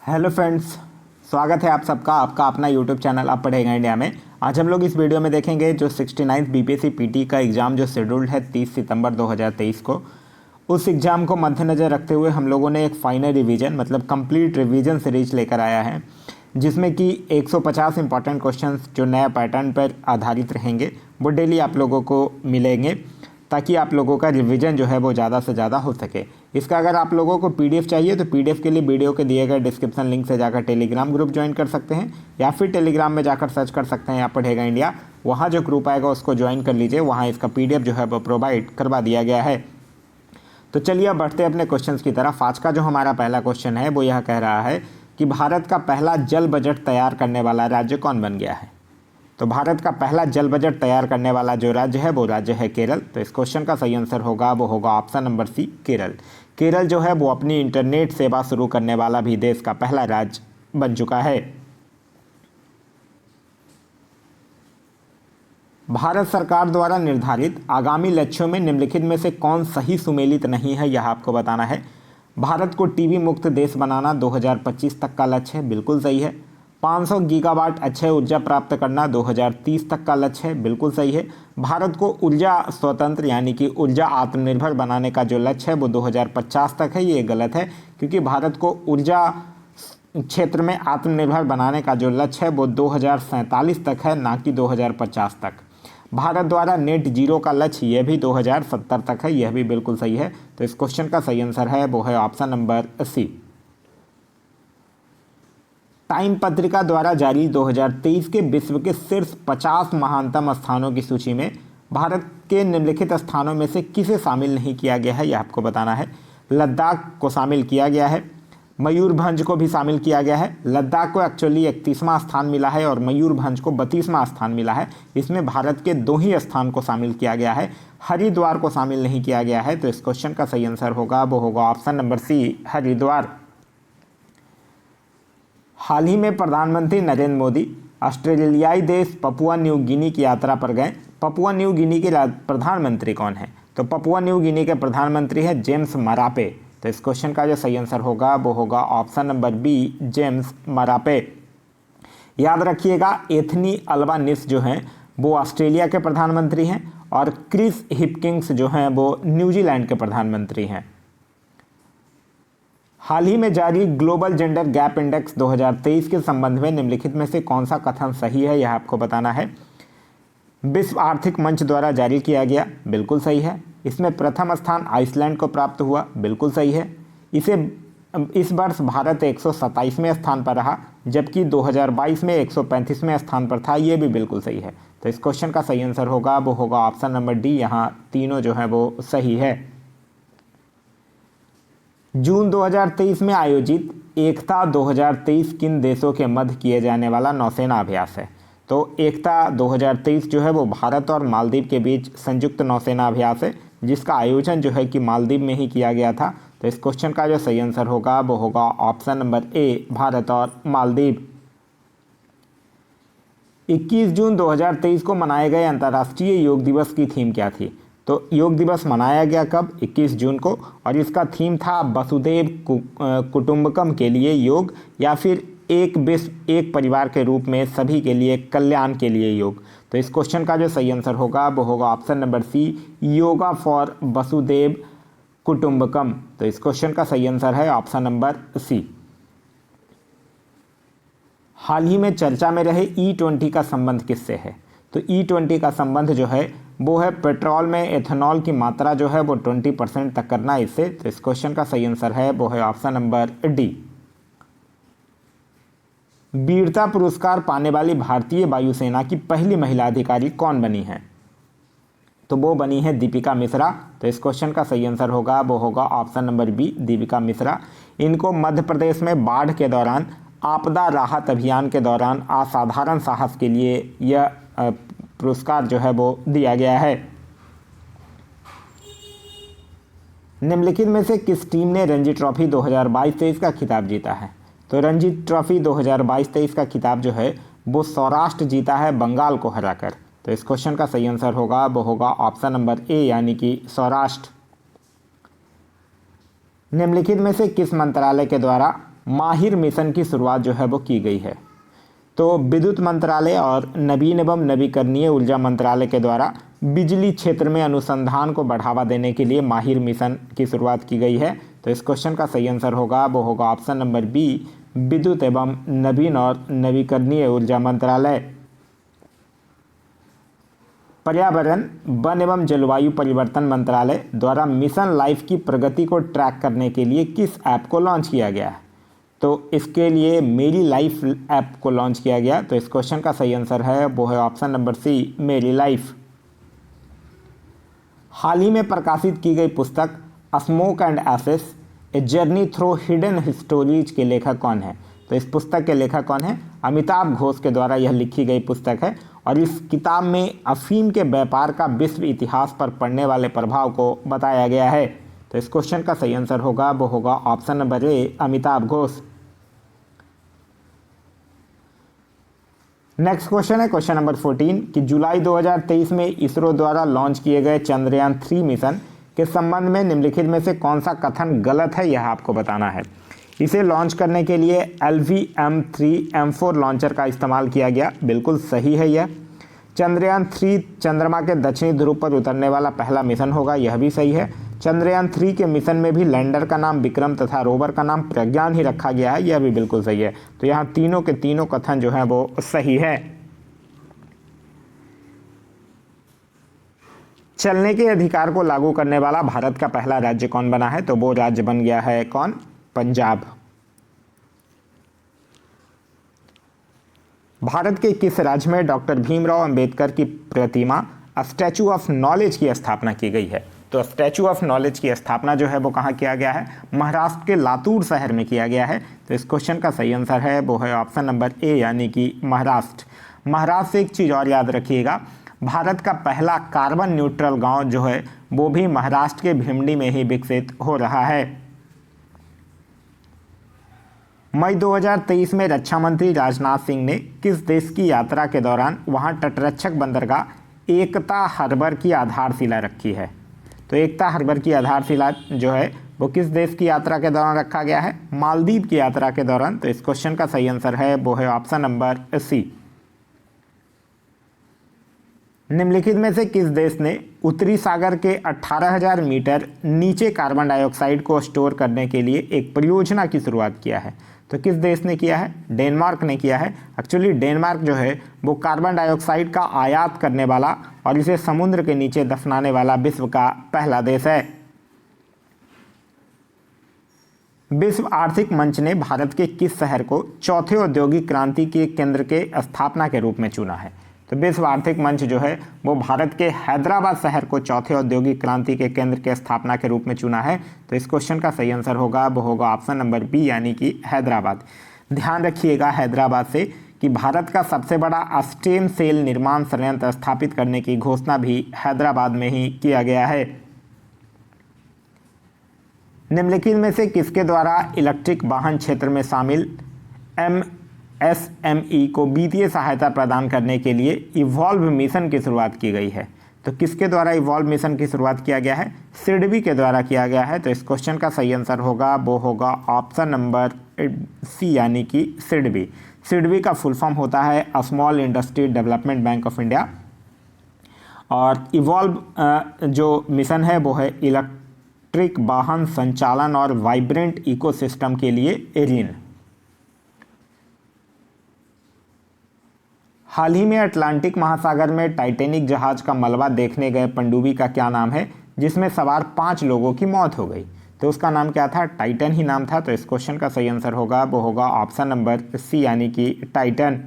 Hello friends, स्वागत है आप सबका आपका अपना यूट्यूब चैनल आप पढ़ेगा इंडिया में। आज हम लोग इस वीडियो में देखेंगे जो 69th बीपीएससी पीटी का एग्ज़ाम जो शेड्यूल्ड है 30 सितंबर 2023 को, उस एग्ज़ाम को मद्देनज़र रखते हुए हम लोगों ने एक फाइनल रिवीजन मतलब कंप्लीट रिवीजन सीरीज लेकर आया है, जिसमें कि 150 इंपॉर्टेंट क्वेश्चंस जो नया पैटर्न पर आधारित रहेंगे वो डेली आप लोगों को मिलेंगे, ताकि आप लोगों का रिवीजन जो है वो ज़्यादा से ज़्यादा हो सके। इसका अगर आप लोगों को पीडीएफ चाहिए तो पीडीएफ के लिए वीडियो के दिए गए डिस्क्रिप्शन लिंक से जाकर टेलीग्राम ग्रुप ज्वाइन कर सकते हैं, या फिर टेलीग्राम में जाकर सर्च कर सकते हैं आप पढ़ेगा इंडिया। वहाँ जो ग्रुप आएगा उसको ज्वाइन कर लीजिए, वहाँ इसका पीडीएफ जो है वो प्रोवाइड करवा दिया गया है। तो चलिए अब बढ़ते हैं अपने क्वेश्चन की तरफ। आज का जो हमारा पहला क्वेश्चन है वो यह कह रहा है कि भारत का पहला जल बजट तैयार करने वाला राज्य कौन बन गया है। तो भारत का पहला जल बजट तैयार करने वाला जो राज्य है वो राज्य है केरल। तो इस क्वेश्चन का सही आंसर होगा option number C, Kerala. Kerala जो है वो अपनी इंटरनेट सेवा शुरू करने वाला भी देश का पहला राज्य बन चुका है। भारत सरकार द्वारा निर्धारित आगामी लक्ष्यों में निम्नलिखित में से कौन सही सुमेलित नहीं है, यह आपको बताना है। भारत को टीबी मुक्त देश बनाना 2025 तक का लक्ष्य है, बिल्कुल सही है। 500 गीगावाट अक्षय ऊर्जा प्राप्त करना 2030 तक का लक्ष्य है, बिल्कुल सही है। भारत को ऊर्जा स्वतंत्र यानी कि ऊर्जा आत्मनिर्भर बनाने का जो लक्ष्य है वो 2050 तक है, ये गलत है, क्योंकि भारत को ऊर्जा क्षेत्र में आत्मनिर्भर बनाने का जो लक्ष्य है वो 2047 तक है, ना कि 2050 तक। भारत द्वारा नेट जीरो का लक्ष्य यह भी 2070 तक है, यह भी बिल्कुल सही है। तो इस क्वेश्चन का सही आंसर है वो है ऑप्शन नंबर सी। टाइम पत्रिका द्वारा जारी 2023 के विश्व के शीर्ष 50 महानतम स्थानों की सूची में भारत के निम्नलिखित स्थानों में से किसे शामिल नहीं किया गया है, यह आपको बताना है। लद्दाख को शामिल किया गया है, मयूरभंज को भी शामिल किया गया है। लद्दाख को एक्चुअली 31वां स्थान मिला है और मयूरभंज को 32वां स्थान मिला है। इसमें भारत के 2 ही स्थान को शामिल किया गया है, हरिद्वार को शामिल नहीं किया गया है। तो इस क्वेश्चन का सही आंसर होगा ऑप्शन नंबर सी, हरिद्वार। हाल ही में प्रधानमंत्री नरेंद्र मोदी ऑस्ट्रेलियाई देश पपुआ न्यू गिनी की यात्रा पर गए। पपुआ न्यू गिनी के प्रधानमंत्री कौन है? तो पपुआ न्यू गिनी के प्रधानमंत्री है जेम्स मरापे। तो इस क्वेश्चन का जो सही आंसर होगा वो होगा option number B, James Marape. याद रखिएगा, एथनी अल्बानिस जो हैं वो ऑस्ट्रेलिया के प्रधानमंत्री हैं और क्रिस हिपकिंस जो हैं वो न्यूजीलैंड के प्रधानमंत्री हैं। हाल ही में जारी ग्लोबल जेंडर गैप इंडेक्स 2023 के संबंध में निम्नलिखित में से कौन सा कथन सही है, यह आपको बताना है। विश्व आर्थिक मंच द्वारा जारी किया गया, बिल्कुल सही है। इसमें प्रथम स्थान आइसलैंड को प्राप्त हुआ, बिल्कुल सही है। इस वर्ष भारत 127वें स्थान पर रहा, जबकि 2022 में 135वें स्थान पर था, ये भी बिल्कुल सही है। तो इस क्वेश्चन का सही आंसर होगा वो होगा ऑप्शन नंबर डी, यहाँ तीनों जो है वो सही है। जून 2023 में आयोजित एकता 2023 किन देशों के मध्य किए जाने वाला नौसेना अभ्यास है? तो एकता 2023 जो है वो भारत और मालदीव के बीच संयुक्त नौसेना अभ्यास है, जिसका आयोजन जो है कि मालदीव में ही किया गया था। तो इस क्वेश्चन का जो सही आंसर होगा वो होगा ऑप्शन नंबर ए, भारत और मालदीव। 21 जून 2023 को मनाए गए अंतर्राष्ट्रीय योग दिवस की थीम क्या थी? तो योग दिवस मनाया गया कब? 21 जून को, और इसका थीम था वसुधैव कुटुंबकम के लिए योग, या फिर एक विश्व एक परिवार के रूप में सभी के लिए कल्याण के लिए योग। तो इस क्वेश्चन का जो सही आंसर होगा वो होगा option number C, yoga for Vasudhaiva Kutumbakam. तो इस क्वेश्चन का सही आंसर है ऑप्शन नंबर सी। हाल ही में चर्चा में रहे E20 का संबंध किससे है? तो E20 का संबंध जो है वो है पेट्रोल में एथेनॉल की मात्रा जो है वो 20% तक करना इससे। तो इस क्वेश्चन का सही आंसर है वो है ऑप्शन नंबर डी। वीरता पुरस्कार पाने वाली भारतीय वायुसेना की पहली महिला अधिकारी कौन बनी है? तो वो बनी है दीपिका मिश्रा। तो इस क्वेश्चन का सही आंसर होगा वो होगा option number B, Deepika Mishra. इनको मध्य प्रदेश में बाढ़ के दौरान आपदा राहत अभियान के दौरान असाधारण साहस के लिए यह पुरस्कार जो है वो दिया गया है। निम्नलिखित में से किस टीम ने रणजी ट्रॉफी 2022-23 का खिताब जीता है? तो रणजी ट्रॉफी 2022-23 का खिताब जो है वो सौराष्ट्र जीता है बंगाल को हराकर। तो इस क्वेश्चन का सही आंसर होगा वो होगा ऑप्शन नंबर ए, यानी कि सौराष्ट्र। निम्नलिखित में से किस मंत्रालय के द्वारा माहिर मिशन की शुरुआत जो है वो की गई है? तो विद्युत मंत्रालय और नवीन एवं नवीकरणीय ऊर्जा मंत्रालय के द्वारा बिजली क्षेत्र में अनुसंधान को बढ़ावा देने के लिए माहिर मिशन की शुरुआत की गई है। तो इस क्वेश्चन का सही आंसर होगा वो होगा ऑप्शन नंबर बी, विद्युत एवं नवीन और नवीकरणीय ऊर्जा मंत्रालय। पर्यावरण, वन एवं जलवायु परिवर्तन मंत्रालय द्वारा मिशन लाइफ की प्रगति को ट्रैक करने के लिए किस ऐप को लॉन्च किया गया है? तो इसके लिए मेरी लाइफ ऐप को लॉन्च किया गया। तो इस क्वेश्चन का सही आंसर है वो है ऑप्शन नंबर सी, मेरी लाइफ। हाल ही में प्रकाशित की गई पुस्तक smoke and ashes a journey through hidden stories के लेखक कौन है? तो इस पुस्तक के लेखक कौन है? अमिताभ घोष के द्वारा यह लिखी गई पुस्तक है और इस किताब में अफीम के व्यापार का विश्व इतिहास पर पड़ने वाले प्रभाव को बताया गया है। तो इस क्वेश्चन का सही आंसर होगा वो होगा option number A, Amitabh Ghosh. Next question है क्वेश्चन नंबर 14 कि जुलाई 2023 में इसरो द्वारा लॉन्च किए गए चंद्रयान 3 मिशन के संबंध में निम्नलिखित में से कौन सा कथन गलत है, यह आपको बताना है। इसे लॉन्च करने के लिए LVM-3M4 लॉन्चर का इस्तेमाल किया गया, बिल्कुल सही है यह। चंद्रयान 3 चंद्रमा के दक्षिणी ध्रुव पर उतरने वाला पहला मिशन होगा, यह भी सही है। चंद्रयान 3 के मिशन में भी लैंडर का नाम विक्रम तथा रोवर का नाम प्रज्ञान ही रखा गया है, यह भी बिल्कुल सही है। तो यहाँ तीनों के तीनों कथन जो है वो सही है। चलने के अधिकार को लागू करने वाला भारत का पहला राज्य कौन बना है? तो वो राज्य बन गया है कौन? पंजाब। भारत के किस राज्य में डॉक्टर भीमराव अंबेडकर की प्रतिमा स्टैचू ऑफ नॉलेज की स्थापना की गई है? तो स्टैचू ऑफ नॉलेज की स्थापना जो है वो कहाँ किया गया है? महाराष्ट्र के लातूर शहर में किया गया है। तो इस क्वेश्चन का सही आंसर है वो है ऑप्शन नंबर ए, यानी कि महाराष्ट्र। महाराष्ट्र से एक चीज़ और याद रखिएगा, भारत का पहला कार्बन न्यूट्रल गांव जो है वो भी महाराष्ट्र के भिवंडी में ही विकसित हो रहा है। मई 2023 में रक्षा मंत्री राजनाथ सिंह ने किस देश की यात्रा के दौरान वहां तटरक्षक बंदरगाह एकता हार्बर की आधारशिला रखी है? तो एकता हार्बर की आधारशिला जो है वो किस देश की यात्रा के दौरान रखा गया है? मालदीव की यात्रा के दौरान। तो इस क्वेश्चन का सही आंसर है वो है ऑप्शन नंबर सी। निम्नलिखित में से किस देश ने उत्तरी सागर के 18,000 मीटर नीचे कार्बन डाइऑक्साइड को स्टोर करने के लिए एक परियोजना की शुरुआत किया है? तो किस देश ने किया है? डेनमार्क ने किया है। एक्चुअली डेनमार्क जो है वो कार्बन डाइऑक्साइड का आयात करने वाला और इसे समुद्र के नीचे दफनाने वाला विश्व का पहला देश है। विश्व आर्थिक मंच ने भारत के किस शहर को चौथे औद्योगिक क्रांति के केंद्र के स्थापना के रूप में चुना है? तो विश्व आर्थिक मंच जो है वो भारत के हैदराबाद शहर को चौथे औद्योगिक क्रांति के केंद्र के स्थापना के रूप में चुना है। तो इस क्वेश्चन का सही आंसर होगा वो होगा ऑप्शन नंबर बी, यानी कि हैदराबाद। ध्यान रखिएगा हैदराबाद से कि भारत का सबसे बड़ा स्टेम सेल निर्माण संयंत्र स्थापित करने की घोषणा भी हैदराबाद में ही किया गया है। निम्नलिखित में से किसके द्वारा इलेक्ट्रिक वाहन क्षेत्र में शामिल MSME को वित्तीय सहायता प्रदान करने के लिए इवॉल्व मिशन की शुरुआत की गई है? तो किसके द्वारा इवॉल्व मिशन की शुरुआत किया गया है? सिडबी के द्वारा किया गया है। तो इस क्वेश्चन का सही आंसर होगा वो होगा ऑप्शन नंबर सी, यानी कि सिडबी। सिडबी का फुल फॉर्म होता है small industry development bank of India और इवॉल्व जो मिशन है वो है इलेक्ट्रिक वाहन संचालन और वाइब्रेंट इकोसिस्टम के लिए ऋण। हाल ही में अटलांटिक महासागर में टाइटैनिक जहाज का मलबा देखने गए पनडुब्बी का क्या नाम है जिसमें सवार 5 लोगों की मौत हो गई? तो उसका नाम क्या था? टाइटन ही नाम था। तो इस क्वेश्चन का सही आंसर होगा वो होगा ऑप्शन नंबर सी, यानी कि टाइटन।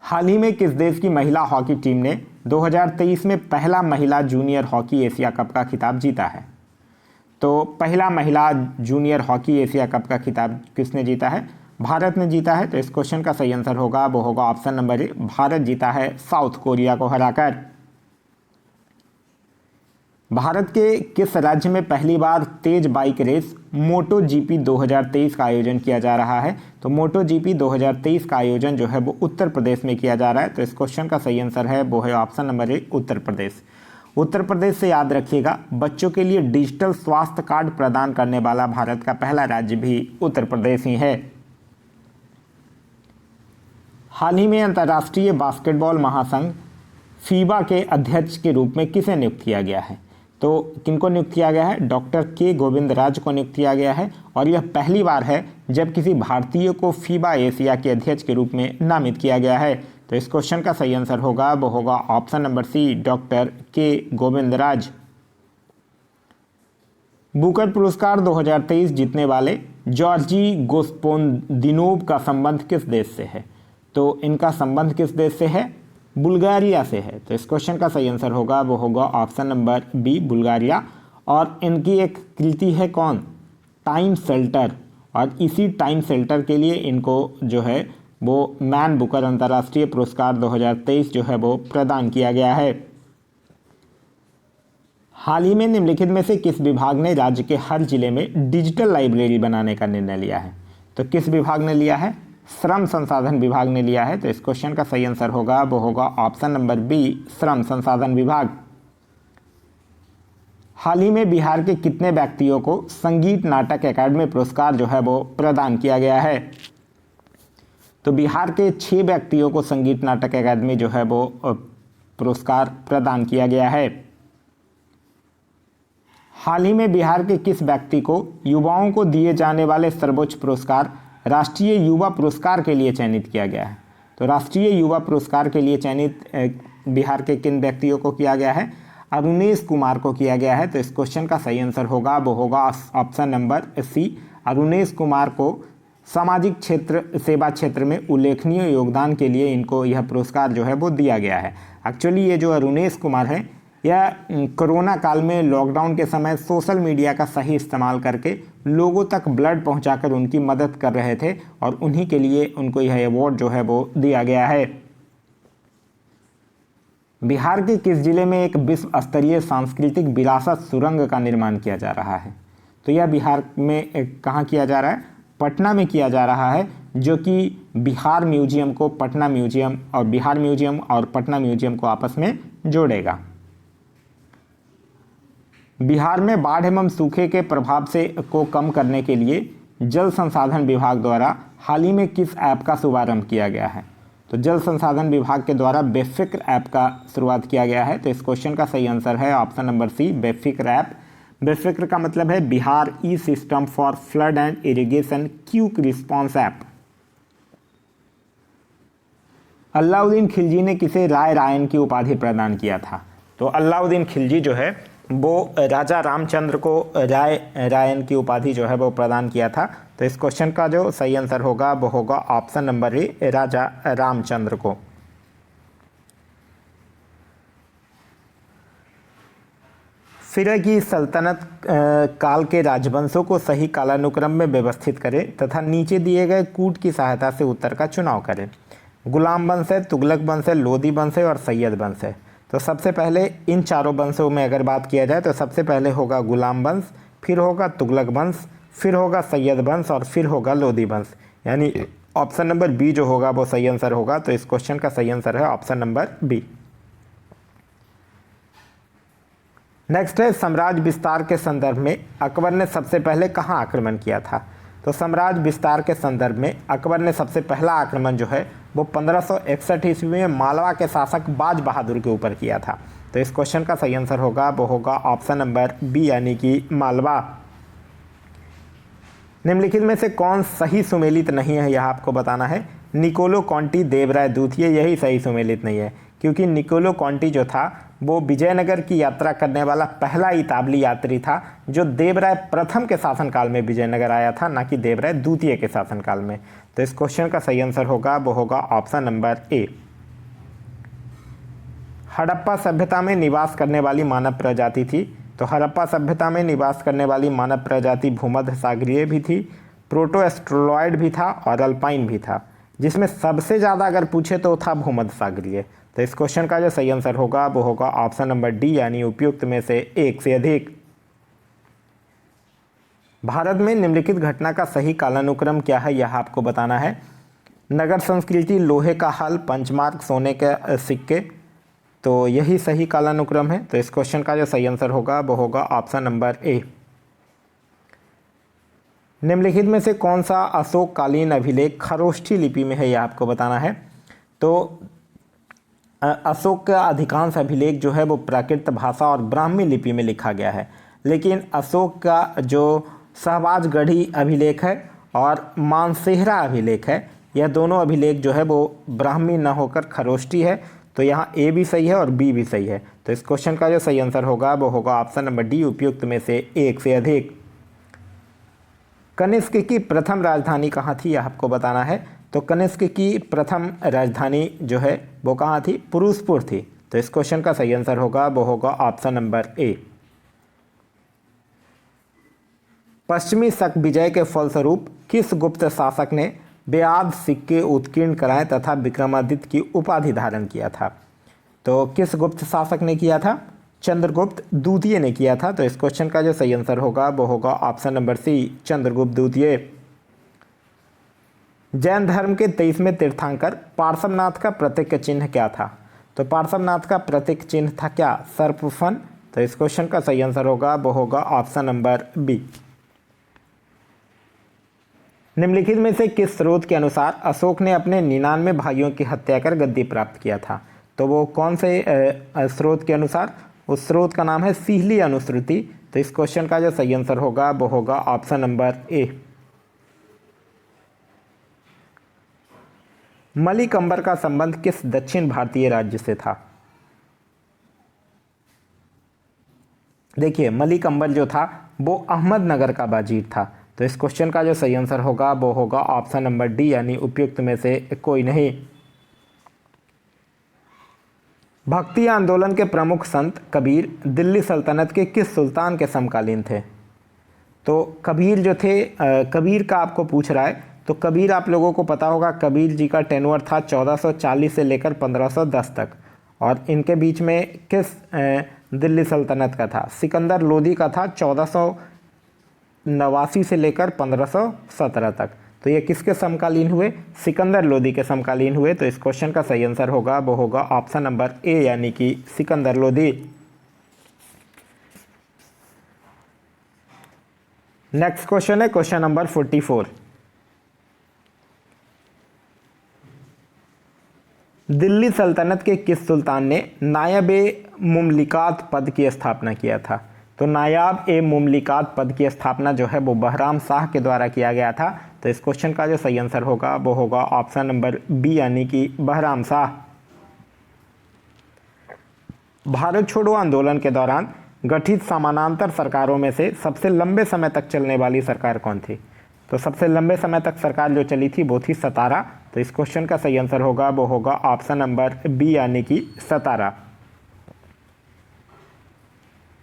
हाल ही में किस देश की महिला हॉकी टीम ने 2023 में पहला महिला जूनियर हॉकी एशिया कप का खिताब जीता है? तो पहला महिला जूनियर हॉकी एशिया कप का खिताब किसने जीता है? भारत ने जीता है। तो इस क्वेश्चन का सही आंसर होगा वो होगा ऑप्शन नंबर ए, भारत जीता है साउथ कोरिया को हराकर। भारत के किस राज्य में पहली बार तेज बाइक रेस मोटो जीपी 2023 का आयोजन किया जा रहा है? तो मोटो जीपी 2023 का आयोजन जो है वो उत्तर प्रदेश में किया जा रहा है। तो इस क्वेश्चन का सही आंसर है वो है option number A, Uttar Pradesh. Uttar Pradesh से याद रखिएगा, बच्चों के लिए डिजिटल स्वास्थ्य कार्ड प्रदान करने वाला भारत का पहला राज्य भी उत्तर प्रदेश ही है। हाल ही में अंतर्राष्ट्रीय बास्केटबॉल महासंघ फीबा के अध्यक्ष के रूप में किसे नियुक्त किया गया है? तो किनको नियुक्त किया गया है? डॉक्टर के गोविंदराज को नियुक्त किया गया है और यह पहली बार है जब किसी भारतीय को फीबा एशिया के अध्यक्ष के रूप में नामित किया गया है। तो इस क्वेश्चन का सही आंसर होगा वो होगा ऑप्शन नंबर सी, डॉक्टर के गोविंदराज। बुकर पुरस्कार 2023 जीतने वाले जॉर्जी गोस्पोदिनोव का संबंध किस देश से है? तो इनका संबंध किस देश से है? बुल्गारिया से है। तो इस क्वेश्चन का सही आंसर होगा वो होगा ऑप्शन नंबर बी, बुल्गारिया। और इनकी एक कृति है कौन? टाइम शेल्टर, और इसी टाइम शेल्टर के लिए इनको जो है वो मैन बुकर अंतर्राष्ट्रीय पुरस्कार 2023 जो है वो प्रदान किया गया है। हाल ही में निम्नलिखित में से किस विभाग ने राज्य के हर जिले में डिजिटल लाइब्रेरी बनाने का निर्णय लिया है? तो किस विभाग ने लिया है? श्रम संसाधन विभाग ने लिया है। तो इस क्वेश्चन का सही आंसर होगा वो होगा ऑप्शन नंबर बी, श्रम संसाधन विभाग। हाल ही में बिहार के कितने व्यक्तियों को संगीत नाटक अकादमी पुरस्कार जो है वो प्रदान किया गया है? तो बिहार के 6 व्यक्तियों को संगीत नाटक अकादमी जो है वो पुरस्कार प्रदान किया गया है। हाल ही में बिहार के किस व्यक्ति को युवाओं को दिए जाने वाले सर्वोच्च पुरस्कार राष्ट्रीय युवा पुरस्कार के लिए चयनित किया गया है? तो राष्ट्रीय युवा पुरस्कार के लिए चयनित बिहार के किन व्यक्तियों को किया गया है? अरुणेश कुमार को किया गया है। तो इस क्वेश्चन का सही आंसर होगा वो होगा option number C, Arunesh Kumar को सामाजिक क्षेत्र सेवा क्षेत्र में उल्लेखनीय योगदान के लिए इनको यह पुरस्कार जो है वो दिया गया है। एक्चुअली ये जो अरुणेश कुमार है यह कोरोना काल में लॉकडाउन के समय सोशल मीडिया का सही इस्तेमाल करके लोगों तक ब्लड पहुंचाकर उनकी मदद कर रहे थे और उन्हीं के लिए उनको यह अवार्ड जो है वो दिया गया है। बिहार के किस जिले में एक विश्व स्तरीय सांस्कृतिक विरासत सुरंग का निर्माण किया जा रहा है? तो यह बिहार में कहाँ किया जा रहा है? पटना में किया जा रहा है, जो कि बिहार म्यूजियम को पटना म्यूजियम और बिहार म्यूजियम और पटना म्यूजियम को आपस में जोड़ेगा। बिहार में बाढ़ एवं सूखे के प्रभाव से को कम करने के लिए जल संसाधन विभाग द्वारा हाल ही में किस ऐप का शुभारंभ किया गया है? तो जल संसाधन विभाग के द्वारा बेफिक्र ऐप का शुरुआत किया गया है। तो इस क्वेश्चन का सही आंसर है ऑप्शन नंबर सी, बेफिक्र ऐप। बेफिक्र का मतलब है Bihar e system for flood and irrigation quick response app. Alauddin Khilji ने किसे राय रायन की उपाधि प्रदान किया था? तो अलाउद्दीन खिलजी जो है वो राजा रामचंद्र को राय रायन की उपाधि जो है वो प्रदान किया था। तो इस क्वेश्चन का जो सही आंसर होगा वो होगा ऑप्शन नंबर ए, राजा रामचंद्र को। फिरंगी सल्तनत काल के राजवंशों को सही कालानुक्रम में व्यवस्थित करें तथा नीचे दिए गए कूट की सहायता से उत्तर का चुनाव करें। गुलाम वंश है, तुगलक वंश है, लोधी वंश है और सैयद वंश है। तो सबसे पहले इन चारों वंशों में अगर बात किया जाए तो सबसे पहले होगा गुलाम वंश, फिर होगा तुगलक वंश, फिर होगा सैयद वंश और फिर होगा लोधी वंश। यानी ऑप्शन नंबर बी जो होगा वो सही आंसर होगा। तो इस क्वेश्चन का सही आंसर है ऑप्शन नंबर बी। नेक्स्ट है साम्राज्य विस्तार के संदर्भ में अकबर ने सबसे पहले कहाँ आक्रमण किया था? तो साम्राज्य विस्तार के संदर्भ में अकबर ने सबसे पहला आक्रमण जो है वो 1561 ईस्वी में मालवा के शासक बाज बहादुर के ऊपर किया था। तो इस क्वेश्चन का सही आंसर होगा वो होगा ऑप्शन नंबर बी यानी कि मालवा। निम्नलिखित में से कौन सही सुमेलित नहीं है यह आपको बताना है। निकोलो कॉन्टी, देवराय द्वितीय, यही सही सुमेलित नहीं है क्योंकि निकोलो कॉन्टी जो था वो विजयनगर की यात्रा करने वाला पहला इतालवी यात्री था जो देवराय प्रथम के शासनकाल में विजयनगर आया था, ना कि देवराय द्वितीय के शासनकाल में। तो इस क्वेश्चन का सही आंसर होगा वो होगा ऑप्शन नंबर ए। हड़प्पा सभ्यता में निवास करने वाली मानव प्रजाति थी। तो हड़प्पा सभ्यता में निवास करने वाली मानव प्रजाति भूमध्य सागरीय भी थी, प्रोटोएस्ट्रोलॉयड भी था और अल्पाइन भी था, जिसमें सबसे ज़्यादा अगर पूछे तो था भूमध्य सागरीय। तो इस क्वेश्चन का जो सही आंसर होगा वो होगा ऑप्शन नंबर डी यानी उपयुक्त में से एक से अधिक। भारत में निम्नलिखित घटना का सही कालानुक्रम क्या है यह आपको बताना है। नगर संस्कृति, लोहे का हल, पंचमार्क, सोने के सिक्के। तो यही सही कालानुक्रम है। तो इस क्वेश्चन का जो सही आंसर होगा वो होगा ऑप्शन नंबर ए। निम्नलिखित में से कौन सा अशोककालीन अभिलेख खरोष्ठी लिपि में है, यह आपको बताना है। तो अशोक का अधिकांश अभिलेख जो है वो प्राकृत भाषा और ब्राह्मी लिपि में लिखा गया है, लेकिन अशोक का जो सहबाजगढ़ी अभिलेख है और मानसेहरा अभिलेख है, यह दोनों अभिलेख जो है वो ब्राह्मी न होकर खरोष्ठी है। तो यहाँ ए भी सही है और बी भी सही है। तो इस क्वेश्चन का जो सही आंसर होगा वो होगा ऑप्शन नंबर डी, उपयुक्त में से एक से अधिक। कनिष्क की प्रथम राजधानी कहाँ थी, यह आपको बताना है। तो कनिष्क की प्रथम राजधानी जो है वो कहाँ थी, पुरुषपुर थी। तो इस क्वेश्चन का सही आंसर होगा वो होगा ऑप्शन नंबर ए। पश्चिमी शक विजय के फलस्वरूप किस गुप्त शासक ने बेआद सिक्के उत्कीर्ण कराए तथा विक्रमादित्य की उपाधि धारण किया था। तो किस गुप्त शासक ने किया था, चंद्रगुप्त द्वितीय ने किया था। तो इस क्वेश्चन का जो सही आंसर होगा वो होगा ऑप्शन नंबर सी, चंद्रगुप्त द्वितीय। जैन धर्म के 23वें तीर्थंकर पार्श्वनाथ का प्रतीक चिन्ह क्या था। तो पार्श्वनाथ का प्रतीक चिन्ह था क्या, सर्पफन। तो इस क्वेश्चन का सही आंसर होगा वो होगा ऑप्शन नंबर बी। निम्नलिखित में से किस स्रोत के अनुसार अशोक ने अपने 99 भाइयों की हत्या कर गद्दी प्राप्त किया था। तो वो कौन से स्रोत के अनुसार, उस स्रोत का नाम है सीहली अनुश्रुति। तो इस क्वेश्चन का जो सही आंसर होगा वो होगा ऑप्शन नंबर ए। मलिकंबर का संबंध किस दक्षिण भारतीय राज्य से था। देखिए मलिकंबर जो था वो अहमदनगर का बाजीर था। तो इस क्वेश्चन का जो सही आंसर होगा वो होगा ऑप्शन नंबर डी, यानी उपयुक्त में से कोई नहीं। भक्ति आंदोलन के प्रमुख संत कबीर दिल्ली सल्तनत के किस सुल्तान के समकालीन थे। तो कबीर जो थे, कबीर का आपको पूछ रहा है। तो कबीर आप लोगों को पता होगा, कबीर जी का टेन्योर था 1440 से लेकर 1510 तक, और इनके बीच में किस दिल्ली सल्तनत का था, सिकंदर लोदी का था 1489 से लेकर 1517 तक। तो ये किसके समकालीन हुए, सिकंदर लोदी के समकालीन हुए। तो इस क्वेश्चन का सही आंसर होगा वो होगा ऑप्शन नंबर ए, यानी कि सिकंदर लोदी। नेक्स्ट क्वेश्चन है क्वेश्चन नंबर 44। दिल्ली सल्तनत के किस सुल्तान ने नायब-ए-मुमलिकात पद की स्थापना किया था। तो नायब-ए-मुमलिकात पद की स्थापना जो है वो बहराम शाह के द्वारा किया गया था। तो इस क्वेश्चन का जो सही आंसर होगा वो होगा ऑप्शन नंबर बी, यानी कि बहराम शाह। भारत छोड़ो आंदोलन के दौरान गठित समानांतर सरकारों में से सबसे लंबे समय तक चलने वाली सरकार कौन थी। तो सबसे लंबे समय तक सरकार जो चली थी वो थी सतारा। तो इस क्वेश्चन का सही आंसर होगा वो होगा ऑप्शन नंबर बी, यानी कि सतारा।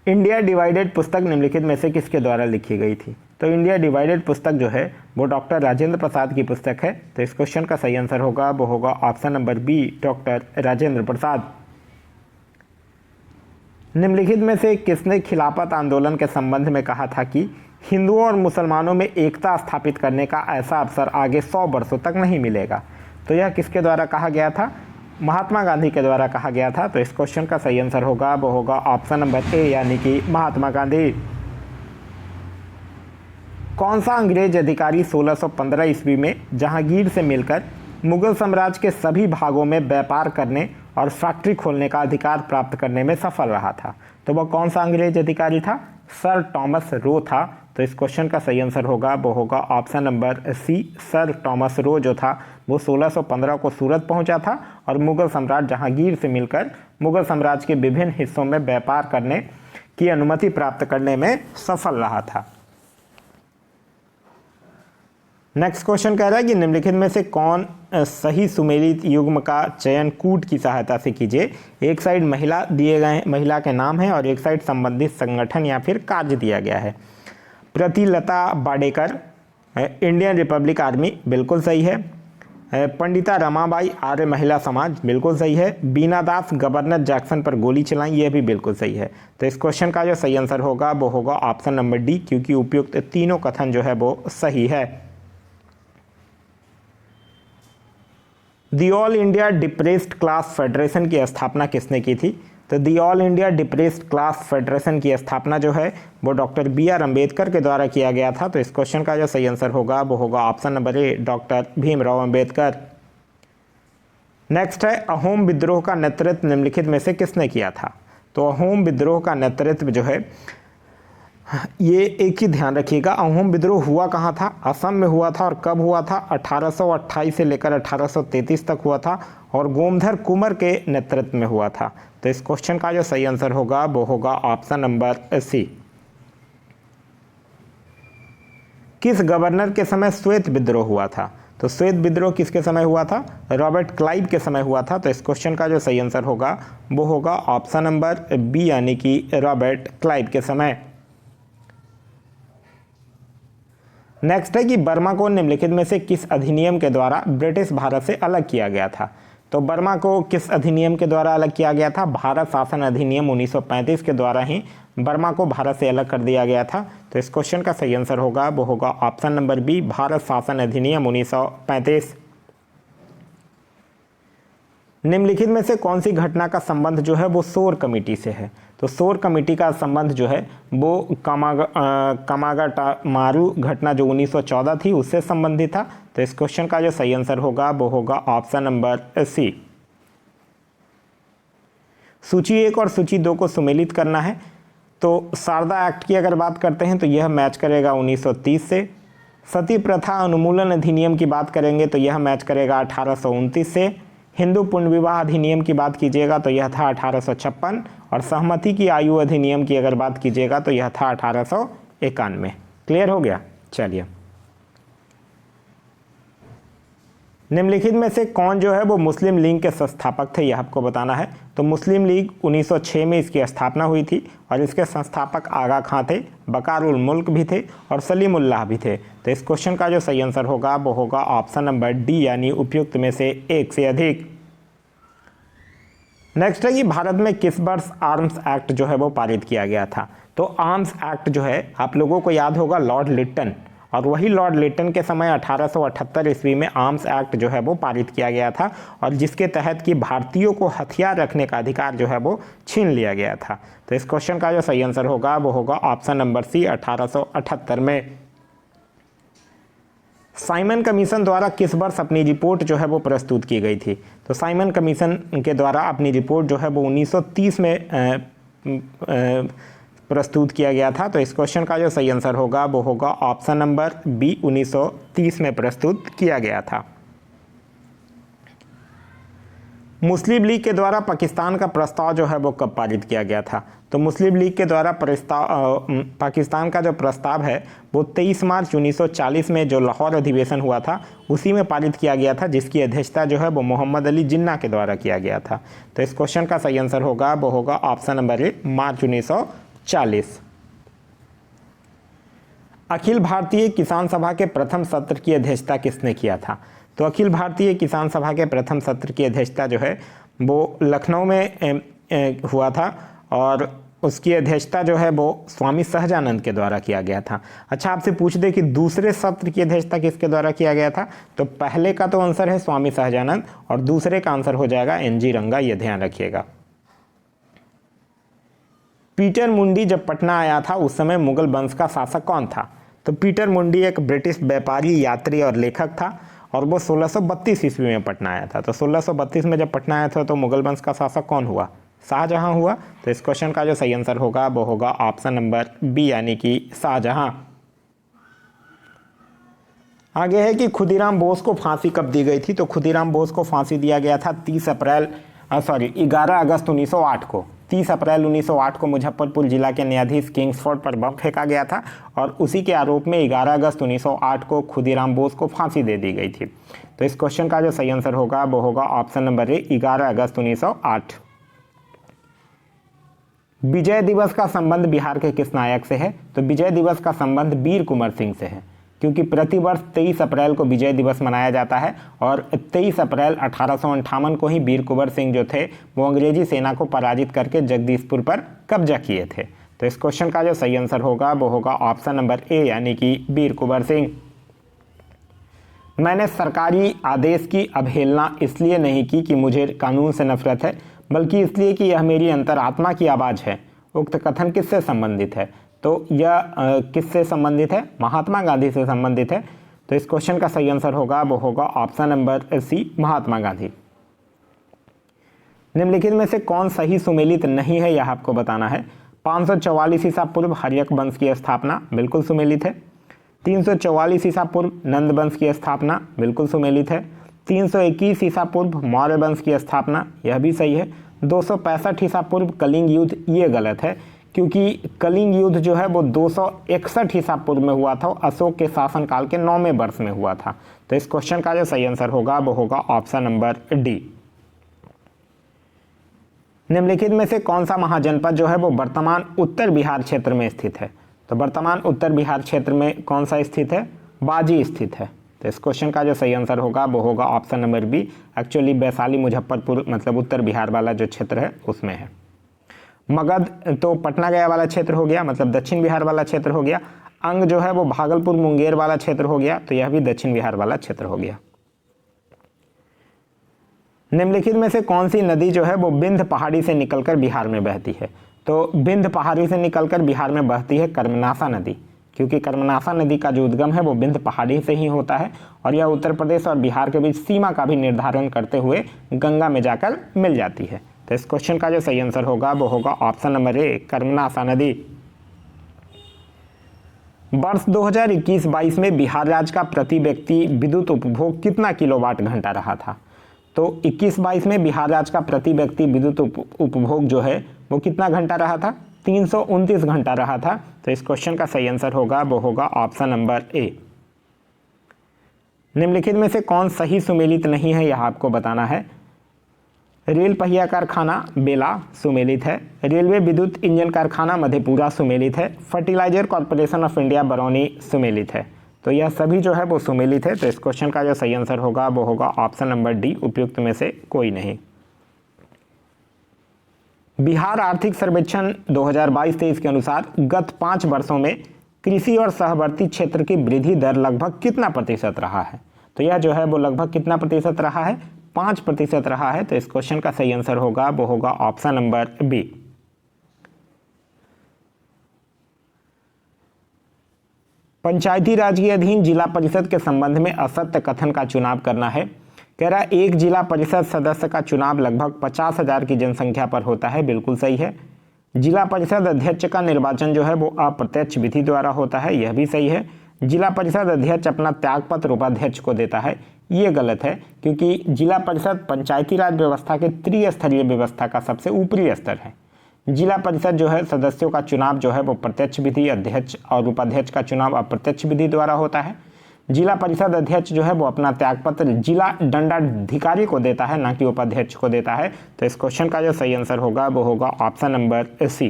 इंडिया डिवाइडेड पुस्तक निम्नलिखित में से किसके द्वारा लिखी गई थी। तो इंडिया डिवाइडेड पुस्तक जो है वो डॉक्टर राजेंद्र प्रसाद की पुस्तक है। तो इस क्वेश्चन का सही आंसर होगा वो होगा option number B, doctor Rajendra Prasad. निम्नलिखित में से किसने खिलाफत आंदोलन के संबंध में कहा था कि हिंदुओं और मुसलमानों में एकता स्थापित करने का ऐसा अवसर आगे 100 वर्षों तक नहीं मिलेगा। तो यह किसके द्वारा कहा गया था, महात्मा गांधी के द्वारा कहा गया था। तो इस क्वेश्चन का सही आंसर होगा वो होगा ऑप्शन नंबर ए, यानी कि महात्मा गांधी। कौन सा अंग्रेज अधिकारी 1615 ईस्वी में जहांगीर से मिलकर मुगल साम्राज्य के सभी भागों में व्यापार करने और फैक्ट्री खोलने का अधिकार प्राप्त करने में सफल रहा था। तो वह कौन सा अंग्रेज अधिकारी था, सर टॉमस रो था। तो इस क्वेश्चन का सही आंसर होगा वो होगा option number C, sir Thomas Roe जो था वो 1615 को सूरत पहुंचा था और मुगल सम्राट जहांगीर से मिलकर मुगल साम्राज्य के विभिन्न हिस्सों में व्यापार करने की अनुमति प्राप्त करने में सफल रहा था। नेक्स्ट क्वेश्चन कह रहा है कि निम्नलिखित में से कौन सही सुमेलित युग्म का चयन कूट की सहायता से कीजिए। एक साइड महिला दिए गए, महिला के नाम है, और एक साइड संबंधित संगठन या फिर कार्य दिया गया है। प्रतिलता बाडेकर, इंडियन रिपब्लिक आर्मी, बिल्कुल सही है। पंडिता रमाबाई, आर्य महिला समाज, बिल्कुल सही है। बीना दास, गवर्नर जैक्सन पर गोली चलाई, यह भी बिल्कुल सही है। तो इस क्वेश्चन का जो सही आंसर होगा वो होगा ऑप्शन नंबर डी, क्योंकि उपयुक्त तीनों कथन जो है वो सही है। The all India depressed class federation की स्थापना किसने की थी? तो the all India depressed class federation की स्थापना जो है वो डॉक्टर बी आर अम्बेडकर के द्वारा किया गया था। तो इस क्वेश्चन का जो सही आंसर होगा वो होगा option number A, doctor Bhimrao Ambedkar. Next है, अहोम विद्रोह का नेतृत्व निम्नलिखित में से किसने किया था? तो अहोम विद्रोह का नेतृत्व जो है, ये एक ही ध्यान रखिएगा, अहोम विद्रोह हुआ कहाँ था? असम में हुआ था। और कब हुआ था? 1828 से लेकर 1833 तक हुआ था और गोमधर कुंवर के नेतृत्व में हुआ था। तो इस क्वेश्चन का जो सही आंसर होगा वो होगा ऑप्शन नंबर सी। किस गवर्नर के समय श्वेत विद्रोह हुआ था? तो श्वेत विद्रोह किसके समय हुआ था? रॉबर्ट क्लाइव के समय हुआ था। तो इस क्वेश्चन का जो सही आंसर होगा वो होगा ऑप्शन नंबर बी, यानी कि रॉबर्ट क्लाइव के समय। नेक्स्ट है कि बर्मा को निम्नलिखित में से किस अधिनियम के द्वारा ब्रिटिश भारत से अलग किया गया था? तो बर्मा को किस अधिनियम के द्वारा अलग किया गया था? भारत शासन अधिनियम 1935 के द्वारा ही बर्मा को भारत से अलग कर दिया गया था। तो इस क्वेश्चन का सही आंसर होगा वो होगा ऑप्शन नंबर बी, भारत शासन अधिनियम 1935। निम्नलिखित में से कौन सी घटना का संबंध जो है वो शोर कमेटी से है? तो शोर कमेटी का संबंध जो है वो कामागाटामारू घटना जो 1914 थी उससे संबंधित था। तो इस क्वेश्चन का जो सही आंसर होगा वो होगा ऑप्शन नंबर सी। सूची 1 और सूची 2 को सुमेलित करना है। तो शारदा एक्ट की अगर बात करते हैं तो यह मैच करेगा 1930 से। सती प्रथा उन्मूलन अधिनियम की बात करेंगे तो यह मैच करेगा 1829 से। हिंदू पुण्य विवाह अधिनियम की बात कीजिएगा तो यह था 1856 और सहमति की आयु अधिनियम की अगर बात कीजिएगा तो यह था 1891। क्लियर हो गया? चलिए, निम्नलिखित में से कौन जो है वो मुस्लिम लीग के संस्थापक थे, यह आपको बताना है। तो मुस्लिम लीग 1906 में इसकी स्थापना हुई थी और इसके संस्थापक आगा खां थे, बकारुल मुल्क भी थे और सलीमुल्लाह भी थे। तो इस क्वेश्चन का जो सही आंसर होगा वो होगा ऑप्शन नंबर डी, यानी उपयुक्त में से एक से अधिक। नेक्स्ट है कि भारत में किस वर्ष आर्म्स एक्ट जो है वो पारित किया गया था? तो आर्म्स एक्ट जो है आप लोगों को याद होगा लॉर्ड लिट्टन, और वही लॉर्ड लिट्टन के समय 1878 ईस्वी में आर्म्स एक्ट जो है वो पारित किया गया था और जिसके तहत कि भारतीयों को हथियार रखने का अधिकार जो है वो छीन लिया गया था। तो इस क्वेश्चन का जो सही आंसर होगा वो होगा ऑप्शन नंबर सी, 1878 में। साइमन कमीशन द्वारा किस वर्ष अपनी रिपोर्ट जो है वो प्रस्तुत की गई थी? तो साइमन कमीशन के द्वारा अपनी रिपोर्ट जो है वो 1930 में प्रस्तुत किया गया था। तो इस क्वेश्चन का जो सही आंसर होगा वो होगा ऑप्शन नंबर बी, 1930 में प्रस्तुत किया गया था। मुस्लिम लीग के द्वारा पाकिस्तान का प्रस्ताव जो है वो कब पारित किया गया था? तो मुस्लिम लीग के द्वारा पाकिस्तान का जो प्रस्ताव है वो 23 मार्च 1940 में जो लाहौर अधिवेशन हुआ था उसी में पारित किया गया था, जिसकी अध्यक्षता जो है वो मोहम्मद अली जिन्ना के द्वारा किया गया था। तो इस क्वेश्चन का सही आंसर होगा वो होगा ऑप्शन नंबर ए, मार्च 1940। अखिल भारतीय किसान सभा के प्रथम सत्र की अध्यक्षता किसने किया था? तो अखिल भारतीय किसान सभा के प्रथम सत्र की अध्यक्षता जो है वो लखनऊ में हुआ था और उसकी अध्यक्षता जो है वो स्वामी सहजानंद के द्वारा किया गया था। अच्छा, आपसे पूछ दे कि दूसरे सत्र की अध्यक्षता किसके द्वारा किया गया था? तो पहले का तो आंसर है स्वामी सहजानंद और दूसरे का आंसर हो जाएगा एनजी रंगा, ये ध्यान रखिएगा। पीटर मुंडी जब पटना आया था उस समय मुगल वंश का शासक कौन था? तो पीटर मुंडी एक ब्रिटिश व्यापारी, यात्री और लेखक था और वो 1632 ईस्वी में पटना आया था। तो 1632 में जब पटना आया था तो मुगल वंश का शासक कौन हुआ? शाहजहां हुआ। तो इस क्वेश्चन का जो सही आंसर होगा वो होगा ऑप्शन नंबर बी, यानी कि शाहजहां। आगे है कि खुदीराम बोस को फांसी कब दी गई थी? तो खुदीराम बोस को फांसी दिया गया था 11 अगस्त 1908 को। 30 अप्रैल 1908 को मुजफ्फरपुर जिला के न्यायाधीश किंग्सफोर्ड पर बम फेंका गया था और उसी के आरोप में 11 अगस्त 1908 को खुदीराम बोस को फांसी दे दी गई थी। तो इस क्वेश्चन का जो सही आंसर होगा वो होगा ऑप्शन नंबर ए, 11 अगस्त 1908। विजय दिवस का संबंध बिहार के किस नायक से है? तो विजय दिवस का संबंध वीर कुंवर सिंह से है, क्योंकि प्रतिवर्ष 23 अप्रैल को विजय दिवस मनाया जाता है और 23 अप्रैल 1858 को ही वीर कुंवर सिंह जो थे वो अंग्रेजी सेना को पराजित करके जगदीशपुर पर कब्जा किए थे। तो इस क्वेश्चन का जो सही आंसर होगा वो होगा ऑप्शन नंबर ए, यानी कि वीर कुंवर सिंह। मैंने सरकारी आदेश की अवहेलना इसलिए नहीं की कि मुझे कानून से नफरत है, बल्कि इसलिए कि यह मेरी अंतरात्मा की आवाज़ है। उक्त कथन किससे संबंधित है? तो यह किससे संबंधित है? महात्मा गांधी से संबंधित है। तो इस क्वेश्चन का सही आंसर होगा वो होगा ऑप्शन नंबर सी, महात्मा गांधी। निम्नलिखित में से कौन सही सुमेलित नहीं है, यह आपको बताना है। 544 ईसा पूर्व हर्यक वंश की स्थापना, बिल्कुल सुमेलित है। 344 ईसा पूर्व नंद वंश की स्थापना, बिल्कुल सुमेलित है। 321 ईसा पूर्व मौर्य वंश की स्थापना, यह भी सही है। 265 ईसा पूर्व कलिंग युद्ध, ये गलत है, क्योंकि कलिंग युद्ध जो है वो 261 ईसा पूर्व में हुआ था, अशोक के शासनकाल के 9वें वर्ष में हुआ था। तो इस क्वेश्चन का जो सही आंसर होगा वो होगा ऑप्शन नंबर डी। निम्नलिखित में से कौन सा महाजनपद जो है वो वर्तमान उत्तर बिहार क्षेत्र में स्थित है? तो वर्तमान उत्तर बिहार क्षेत्र में कौन सा स्थित है? बाजी स्थित है। तो इस क्वेश्चन का जो सही आंसर होगा वो होगा option number B. Actually Vaishali Muzaffarpur मतलब उत्तर बिहार वाला जो क्षेत्र है उसमें है। मगध तो पटना गया वाला क्षेत्र हो गया, मतलब दक्षिण बिहार वाला क्षेत्र हो गया। अंग जो है वो भागलपुर मुंगेर वाला क्षेत्र हो गया, तो यह भी दक्षिण बिहार वाला क्षेत्र हो गया। निम्नलिखित में से कौन सी नदी जो है वो विंध्य पहाड़ी से निकलकर बिहार में बहती है? तो विंध्य पहाड़ी से निकलकर बिहार में बहती है कर्मनाशा नदी, क्योंकि कर्मनाशा नदी का जो उद्गम है वो विंध्य पहाड़ी से ही होता है और यह उत्तर प्रदेश और बिहार के बीच सीमा का भी निर्धारण करते हुए गंगा में जाकर मिल जाती है। तो इस क्वेश्चन का जो सही आंसर होगा वो होगा ऑप्शन नंबर ए, कर्मनाशा नदी। वर्ष 2021-22 में बिहार राज्य का प्रति व्यक्ति विद्युत उपभोग कितना किलोवाट घंटा रहा था? तो 21-22 में बिहार राज्य का प्रति व्यक्ति विद्युत उपभोग जो है वो कितना घंटा रहा था? 329 घंटा रहा था। तो इस क्वेश्चन का सही आंसर होगा वो होगा ऑप्शन नंबर ए। निम्नलिखित में से कौन सही सुमेलित नहीं है, यह आपको बताना है। रेल पहिया कारखाना बेला सुमेलित है। रेलवे विद्युत इंजन कारखाना मधेपुरा सुमेलित है। Fertiliser corporation of India Barauni सुमेलित है। तो यह सभी जो है वो सुमेलित है। तो इस क्वेश्चन का जो सही आंसर होगा वो होगा ऑप्शन नंबर डी, उपयुक्त में से कोई नहीं। बिहार आर्थिक सर्वेक्षण 2022-23 के अनुसार गत 5 वर्षों में कृषि और सहवर्ती क्षेत्र की वृद्धि दर लगभग कितना प्रतिशत रहा है? तो यह जो है वो लगभग कितना प्रतिशत रहा है? 5% रहा है। तो इस क्वेश्चन का सही आंसर होगा वो होगा ऑप्शन नंबर बी। पंचायती राज के अधीन जिला परिषद के संबंध में असत्य कथन का चुनाव करना है। कह रहा है एक जिला परिषद सदस्य का चुनाव लगभग 50,000 की जनसंख्या पर होता है, बिल्कुल सही है। जिला परिषद अध्यक्ष का निर्वाचन जो है वो अप्रत्यक्ष विधि द्वारा होता है, यह भी सही है। जिला परिषद अध्यक्ष अपना त्यागपत्र उपाध्यक्ष को देता है, ये गलत है, क्योंकि जिला परिषद पंचायती राज व्यवस्था के त्रिस्तरीय व्यवस्था का सबसे ऊपरी स्तर है। जिला परिषद जो है सदस्यों का चुनाव जो है वो प्रत्यक्ष विधि, अध्यक्ष और उपाध्यक्ष का चुनाव अप्रत्यक्ष विधि द्वारा होता है। जिला परिषद अध्यक्ष जो है वो अपना त्यागपत्र जिला दंडाधिकारी को देता है, ना कि उपाध्यक्ष को देता है। तो इस क्वेश्चन का जो सही आंसर होगा वो होगा ऑप्शन नंबर सी।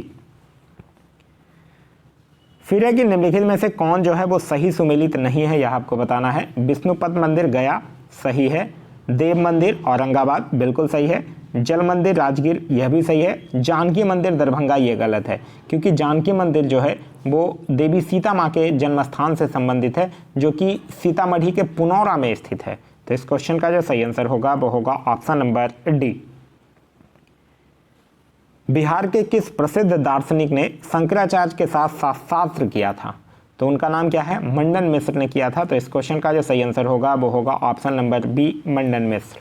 फिर है कि निम्नलिखित में से कौन जो है वो सही सुमेलित नहीं है, यह आपको बताना है। विष्णुपद मंदिर गया सही है। देव मंदिर औरंगाबाद बिल्कुल सही है। जल मंदिर राजगीर, यह भी सही है। जानकी मंदिर दरभंगा, ये गलत है, क्योंकि जानकी मंदिर जो है वो देवी सीता माँ के जन्म स्थान से संबंधित है, जो कि सीतामढ़ी के पुनौरा में स्थित है। तो इस क्वेश्चन का जो सही आंसर होगा वो होगा ऑप्शन नंबर डी। बिहार के किस प्रसिद्ध दार्शनिक ने शंकराचार्य के साथ शास्त्र किया था? तो उनका नाम क्या है? मंडन मिश्र ने किया था। तो इस क्वेश्चन का जो सही आंसर होगा वो होगा option number B, Mandan Mishra.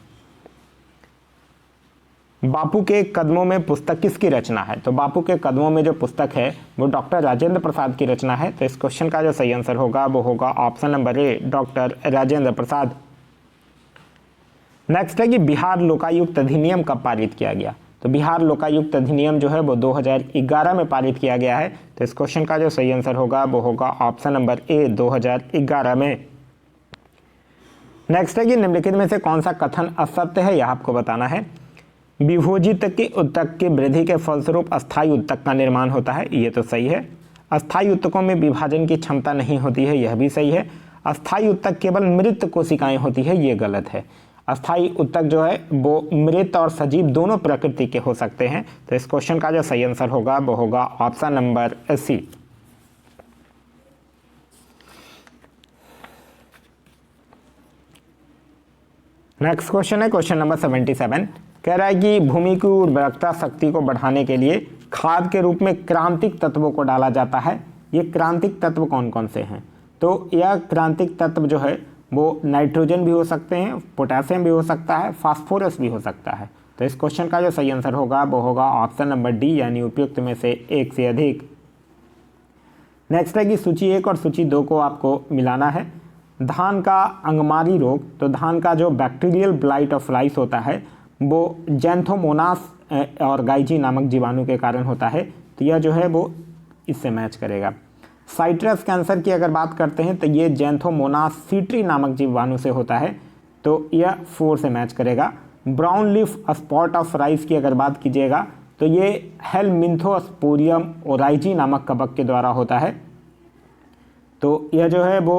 बापू के कदमों में पुस्तक किसकी रचना है? तो बापू के कदमों में जो पुस्तक है वो डॉक्टर राजेंद्र प्रसाद की रचना है। तो इस क्वेश्चन का जो सही आंसर होगा वो होगा option number A, doctor Rajendra Prasad. Next है कि बिहार लोकायुक्त अधिनियम कब पारित किया गया? तो बिहार लोकायुक्त अधिनियम जो है वो 2011 में पारित किया गया है। तो इस क्वेश्चन का जो सही आंसर होगा वो होगा ऑप्शन नंबर ए, 2011 में। नेक्स्ट है कि निम्नलिखित में से कौन सा कथन असत्य है, यह आपको बताना है। विभोजित की उत्तक की वृद्धि के फलस्वरूप अस्थायी उत्तक का निर्माण होता है, ये तो सही है। अस्थायी उत्तकों में विभाजन की क्षमता नहीं होती है, यह भी सही है। अस्थायी उत्तक केवल मृत कोशिकाएं होती है, ये गलत है। अस्थायी उत्तक जो है वो मृत और सजीव दोनों प्रकृति के हो सकते हैं। तो इस क्वेश्चन का जो सही आंसर होगा वो होगा option number C. Next question है क्वेश्चन नंबर 77। कह रहा है कि भूमि की उर्वरकता शक्ति को बढ़ाने के लिए खाद के रूप में क्रांतिक तत्वों को डाला जाता है। ये क्रांतिक तत्व कौन कौन से हैं? तो यह क्रांतिक तत्व जो है वो नाइट्रोजन भी हो सकते हैं, पोटेशियम भी हो सकता है, फास्फोरस भी हो सकता है। तो इस क्वेश्चन का जो सही आंसर होगा वो होगा ऑप्शन नंबर डी, यानी उपयुक्त में से एक से अधिक। नेक्स्ट है कि सूची 1 और सूची 2 को आपको मिलाना है। धान का अंगमारी रोग, तो धान का जो बैक्टीरियल ब्लाइट ऑफ राइस होता है वो जैंथोमोनास और गाइजी नामक जीवाणु के कारण होता है। तो यह जो है वो इससे मैच करेगा। साइट्रस कैंसर की अगर बात करते हैं तो ये जैंथोमोनास सीट्री नामक जीवाणु से होता है, तो यह 4 से मैच करेगा। Brown leaf spot of rice की अगर बात कीजिएगा तो ये हेलमिंथोस्पोरियम ओराइजी नामक कवक के द्वारा होता है, तो यह जो है वो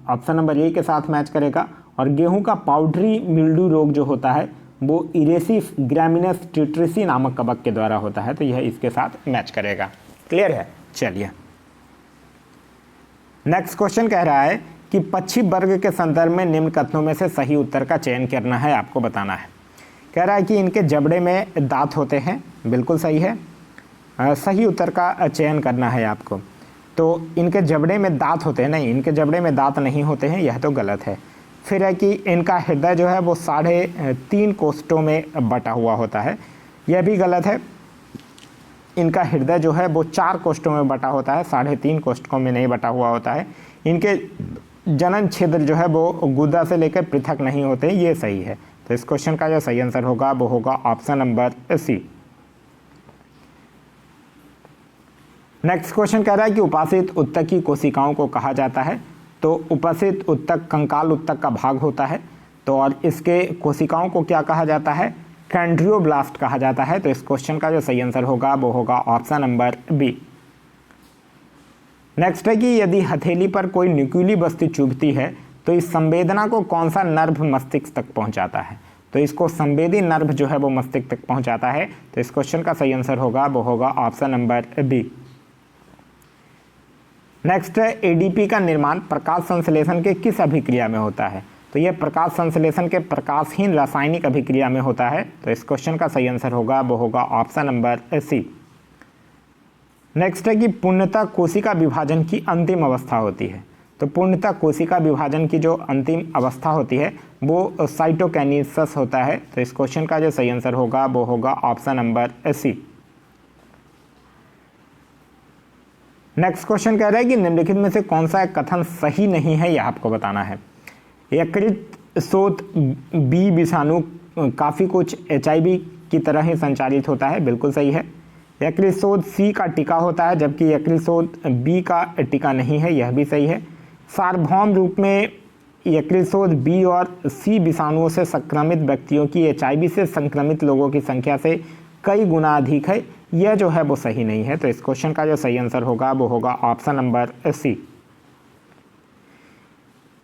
ऑप्शन नंबर ए के साथ मैच करेगा। और गेहूं का पाउडरी मिल्ड्यू रोग जो होता है वो इरेसिस ग्रामिनस टिट्रिसी नामक कवक के द्वारा होता है, तो यह इसके साथ मैच करेगा। क्लियर है? चलिए नेक्स्ट क्वेश्चन कह रहा है कि पक्षी वर्ग के संदर्भ में निम्न कथनों में से सही उत्तर का चयन करना है, आपको बताना है। कह रहा है कि इनके जबड़े में दांत होते हैं, बिल्कुल सही है। सही उत्तर का चयन करना है आपको। तो इनके जबड़े में दांत होते हैं, नहीं, इनके जबड़े में दांत नहीं होते हैं, यह तो गलत है। फिर है कि इनका हृदय जो है वो 3.5 कोष्ठों में बटा हुआ होता है, यह भी गलत है। इनका हृदय जो है वो 4 कोष्ठों में बटा होता है, 3.5 कोष्ठों में नहीं बटा हुआ होता है। इनके जनन छिद्र जो है वो गुदा से लेकर पृथक नहीं होते, ये सही है। तो इस क्वेश्चन का जो सही आंसर होगा वो होगा option number C. Next question कह रहा है कि उपासित उत्तक की कोशिकाओं को कहा जाता है। तो उपासित उत्तक कंकाल उत्तक का भाग होता है, तो और इसके कोशिकाओं को क्या कहा जाता है? कैंड्रियोब्लास्ट कहा जाता है। तो इस क्वेश्चन का जो सही आंसर होगा वो होगा ऑप्शन नंबर बी। नेक्स्ट है कि यदि हथेली पर कोई न्यूक्लियरी वस्तु चुभती है तो इस संवेदना को कौन सा नर्व मस्तिष्क तक पहुंचाता है? तो इसको संवेदी नर्व जो है वो मस्तिष्क तक पहुंचाता है। तो इस क्वेश्चन का सही आंसर होगा वो होगा ऑप्शन नंबर बी। नेक्स्ट है एडीपी का निर्माण प्रकाश संश्लेषण के किस अभिक्रिया में होता है? तो यह प्रकाश संश्लेषण के प्रकाशहीन रासायनिक अभिक्रिया में होता है। तो इस क्वेश्चन का सही आंसर होगा वो होगा ऑप्शन नंबर सी। नेक्स्ट है कि पूर्णतः कोशिका विभाजन की अंतिम अवस्था होती है। तो पूर्णतः कोशिका विभाजन की जो अंतिम अवस्था होती है वो साइटोकाइनेसिस होता है। तो इस क्वेश्चन का जो सही आंसर होगा वो होगा option number C. Next question कह रहा है कि निम्नलिखित में से कौन सा कथन सही नहीं है, यह आपको बताना है। यकृत शोथ बी विषाणु काफ़ी कुछ HIV की तरह ही संचालित होता है, बिल्कुल सही है। यकृत शोथ C का टीका होता है जबकि यकृत शोथ B का टीका नहीं है, यह भी सही है। सार्वभौम रूप में यकृत शोथ B और C विषाणुओं से संक्रमित व्यक्तियों की HIV से संक्रमित लोगों की संख्या से कई गुना अधिक है, यह जो है वो सही नहीं है। तो इस क्वेश्चन का जो सही आंसर होगा वो होगा ऑप्शन नंबर सी।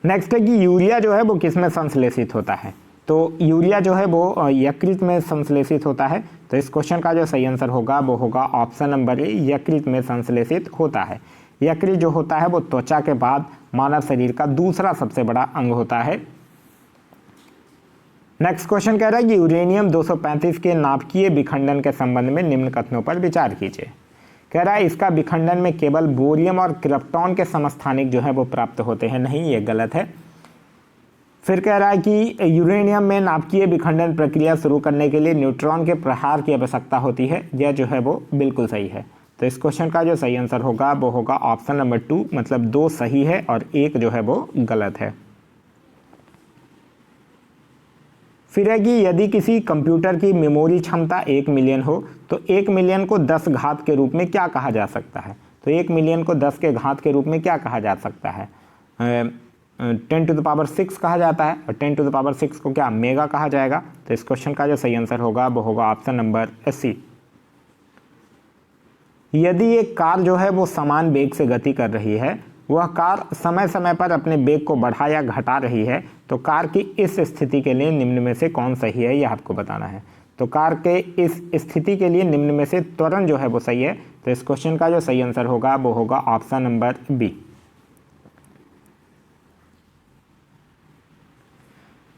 नेक्स्ट है कि यूरिया जो है वो किस में संश्लेषित होता है? तो यूरिया जो है वो यकृत में संश्लेषित होता है। तो इस क्वेश्चन का जो सही आंसर होगा वो होगा ऑप्शन नंबर ए, यकृत में संश्लेषित होता है। यकृत जो होता है वो त्वचा के बाद मानव शरीर का दूसरा सबसे बड़ा अंग होता है। नेक्स्ट क्वेश्चन कह रहा है कि यूरेनियम 235 के नाभिकीय विखंडन के संबंध में निम्न कथनों पर विचार कीजिए। कह रहा है इसका विखंडन में केवल बोरियम और क्रिप्टॉन के समस्थानिक जो है वो प्राप्त होते हैं, नहीं, ये गलत है। फिर कह रहा है कि यूरेनियम में नाभिकीय विखंडन प्रक्रिया शुरू करने के लिए न्यूट्रॉन के प्रहार की आवश्यकता होती है, यह जो है वो बिल्कुल सही है। तो इस क्वेश्चन का जो सही आंसर होगा वो होगा ऑप्शन नंबर 2, मतलब 2 सही है और 1 जो है वो गलत है। फिर है कि यदि किसी कंप्यूटर की मेमोरी क्षमता 1 मिलियन हो तो 1 मिलियन को 10 घात के रूप में क्या कहा जा सकता है? तो 1 मिलियन को 10 के घात के रूप में क्या कहा जा सकता है? 10⁻6 कहा जाता है, और 10⁻6 को क्या मेगा कहा जाएगा? तो इस क्वेश्चन का जो सही आंसर होगा वो होगा ऑप्शन नंबर सी। यदि एक कार जो है वो समान वेग से गति कर रही है, वह कार समय समय पर अपने वेग को बढ़ा या घटा रही है, तो कार की इस स्थिति के लिए निम्न में से कौन सही है, यह आपको बताना है। तो कार के इस स्थिति के लिए निम्न में से त्वरण जो है वो सही है। तो इस क्वेश्चन का जो सही आंसर होगा वो होगा ऑप्शन नंबर बी।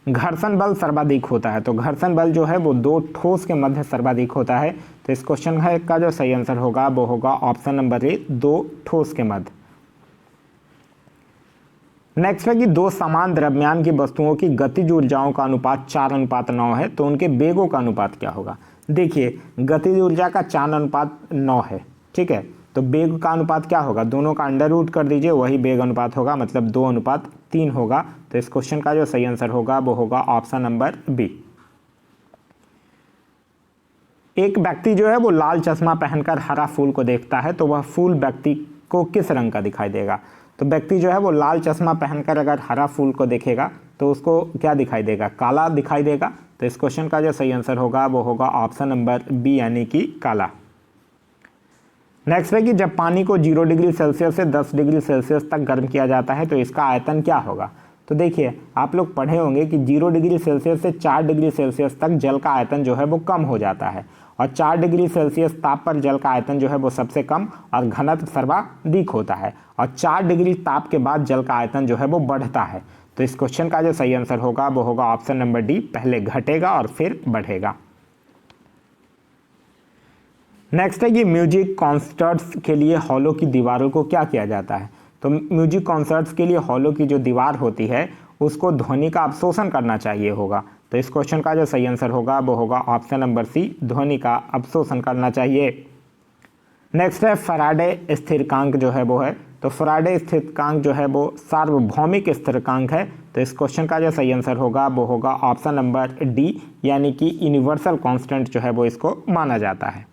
घर्षण बल सर्वाधिक होता है। तो घर्षण बल जो है वो दो ठोस के मध्य सर्वाधिक होता है। तो इस क्वेश्चन का जो सही आंसर होगा वो होगा ऑप्शन नंबर ए, दो ठोस के मध्य। नेक्स्ट है कि दो समान द्रव्यमान की वस्तुओं की गतिज ऊर्जाओं का अनुपात 4:9 है, तो उनके वेगों का अनुपात क्या होगा। देखिए गतिज ऊर्जा का 4:9 है, ठीक है, तो वेग का अनुपात क्या होगा, दोनों का अंडर रूट कर दीजिए, वही वेग अनुपात होगा, मतलब 2:3 होगा। तो इस क्वेश्चन का जो सही आंसर होगा वो होगा ऑप्शन नंबर बी। एक व्यक्ति जो है वो लाल चश्मा पहनकर हरा फूल को देखता है, तो वह फूल व्यक्ति को किस रंग का दिखाई देगा। तो व्यक्ति जो है वो लाल चश्मा पहनकर अगर हरा फूल को देखेगा तो उसको क्या दिखाई देगा, काला दिखाई देगा। तो इस क्वेश्चन का जो सही आंसर होगा वो होगा ऑप्शन नंबर बी, यानी कि काला। नेक्स्ट है कि जब पानी को 0 डिग्री सेल्सियस से 10 डिग्री सेल्सियस तक गर्म किया जाता है तो इसका आयतन क्या होगा। तो देखिए आप लोग पढ़े होंगे कि 0 डिग्री सेल्सियस से 4 डिग्री सेल्सियस तक जल का आयतन जो है वो कम हो जाता है, और 4 डिग्री सेल्सियस ताप पर जल का आयतन जो है वो सबसे कम और घनत्व सर्वाधिक होता है, और 4 डिग्री ताप के बाद जल का आयतन जो है वो बढ़ता है। तो इस क्वेश्चन का जो सही आंसर होगा वो होगा ऑप्शन नंबर डी, पहले घटेगा और फिर बढ़ेगा। नेक्स्ट है कि म्यूजिक कॉन्सर्ट्स के लिए हॉलों की दीवारों को क्या किया जाता है। तो म्यूजिक कॉन्सर्ट्स के लिए हॉलों की जो दीवार होती है उसको ध्वनि का अवशोषण करना चाहिए होगा। तो इस क्वेश्चन का जो सही आंसर होगा वो होगा ऑप्शन नंबर सी, ध्वनि का अवशोषण करना चाहिए। नेक्स्ट है फैराडे स्थिरांक जो है वो है, तो फैराडे स्थिरांक जो है वो सार्वभौमिक स्थिरांक है। तो इस क्वेश्चन का जो सही आंसर होगा वो होगा ऑप्शन नंबर डी, यानी कि यूनिवर्सल कांस्टेंट जो है वो इसको माना जाता है।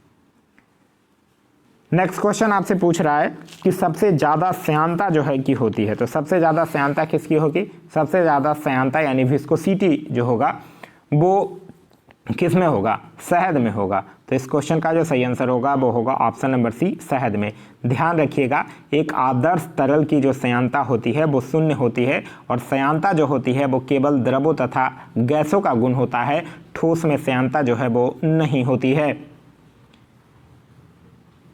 नेक्स्ट क्वेश्चन आपसे पूछ रहा है कि सबसे ज़्यादा श्यानता जो है की होती है। तो सबसे ज़्यादा श्यानता किसकी होगी, सबसे ज़्यादा श्यानता यानी विस्कोसिटी जो होगा वो किस में होगा, शहद में होगा। तो इस क्वेश्चन का जो सही आंसर होगा वो होगा ऑप्शन नंबर सी, शहद में। ध्यान रखिएगा एक आदर्श तरल की जो श्यानता होती है वो शून्य होती है, और श्यानता जो होती है वो केवल द्रवों तथा गैसों का गुण होता है, ठोस में श्यानता जो है वो नहीं होती है।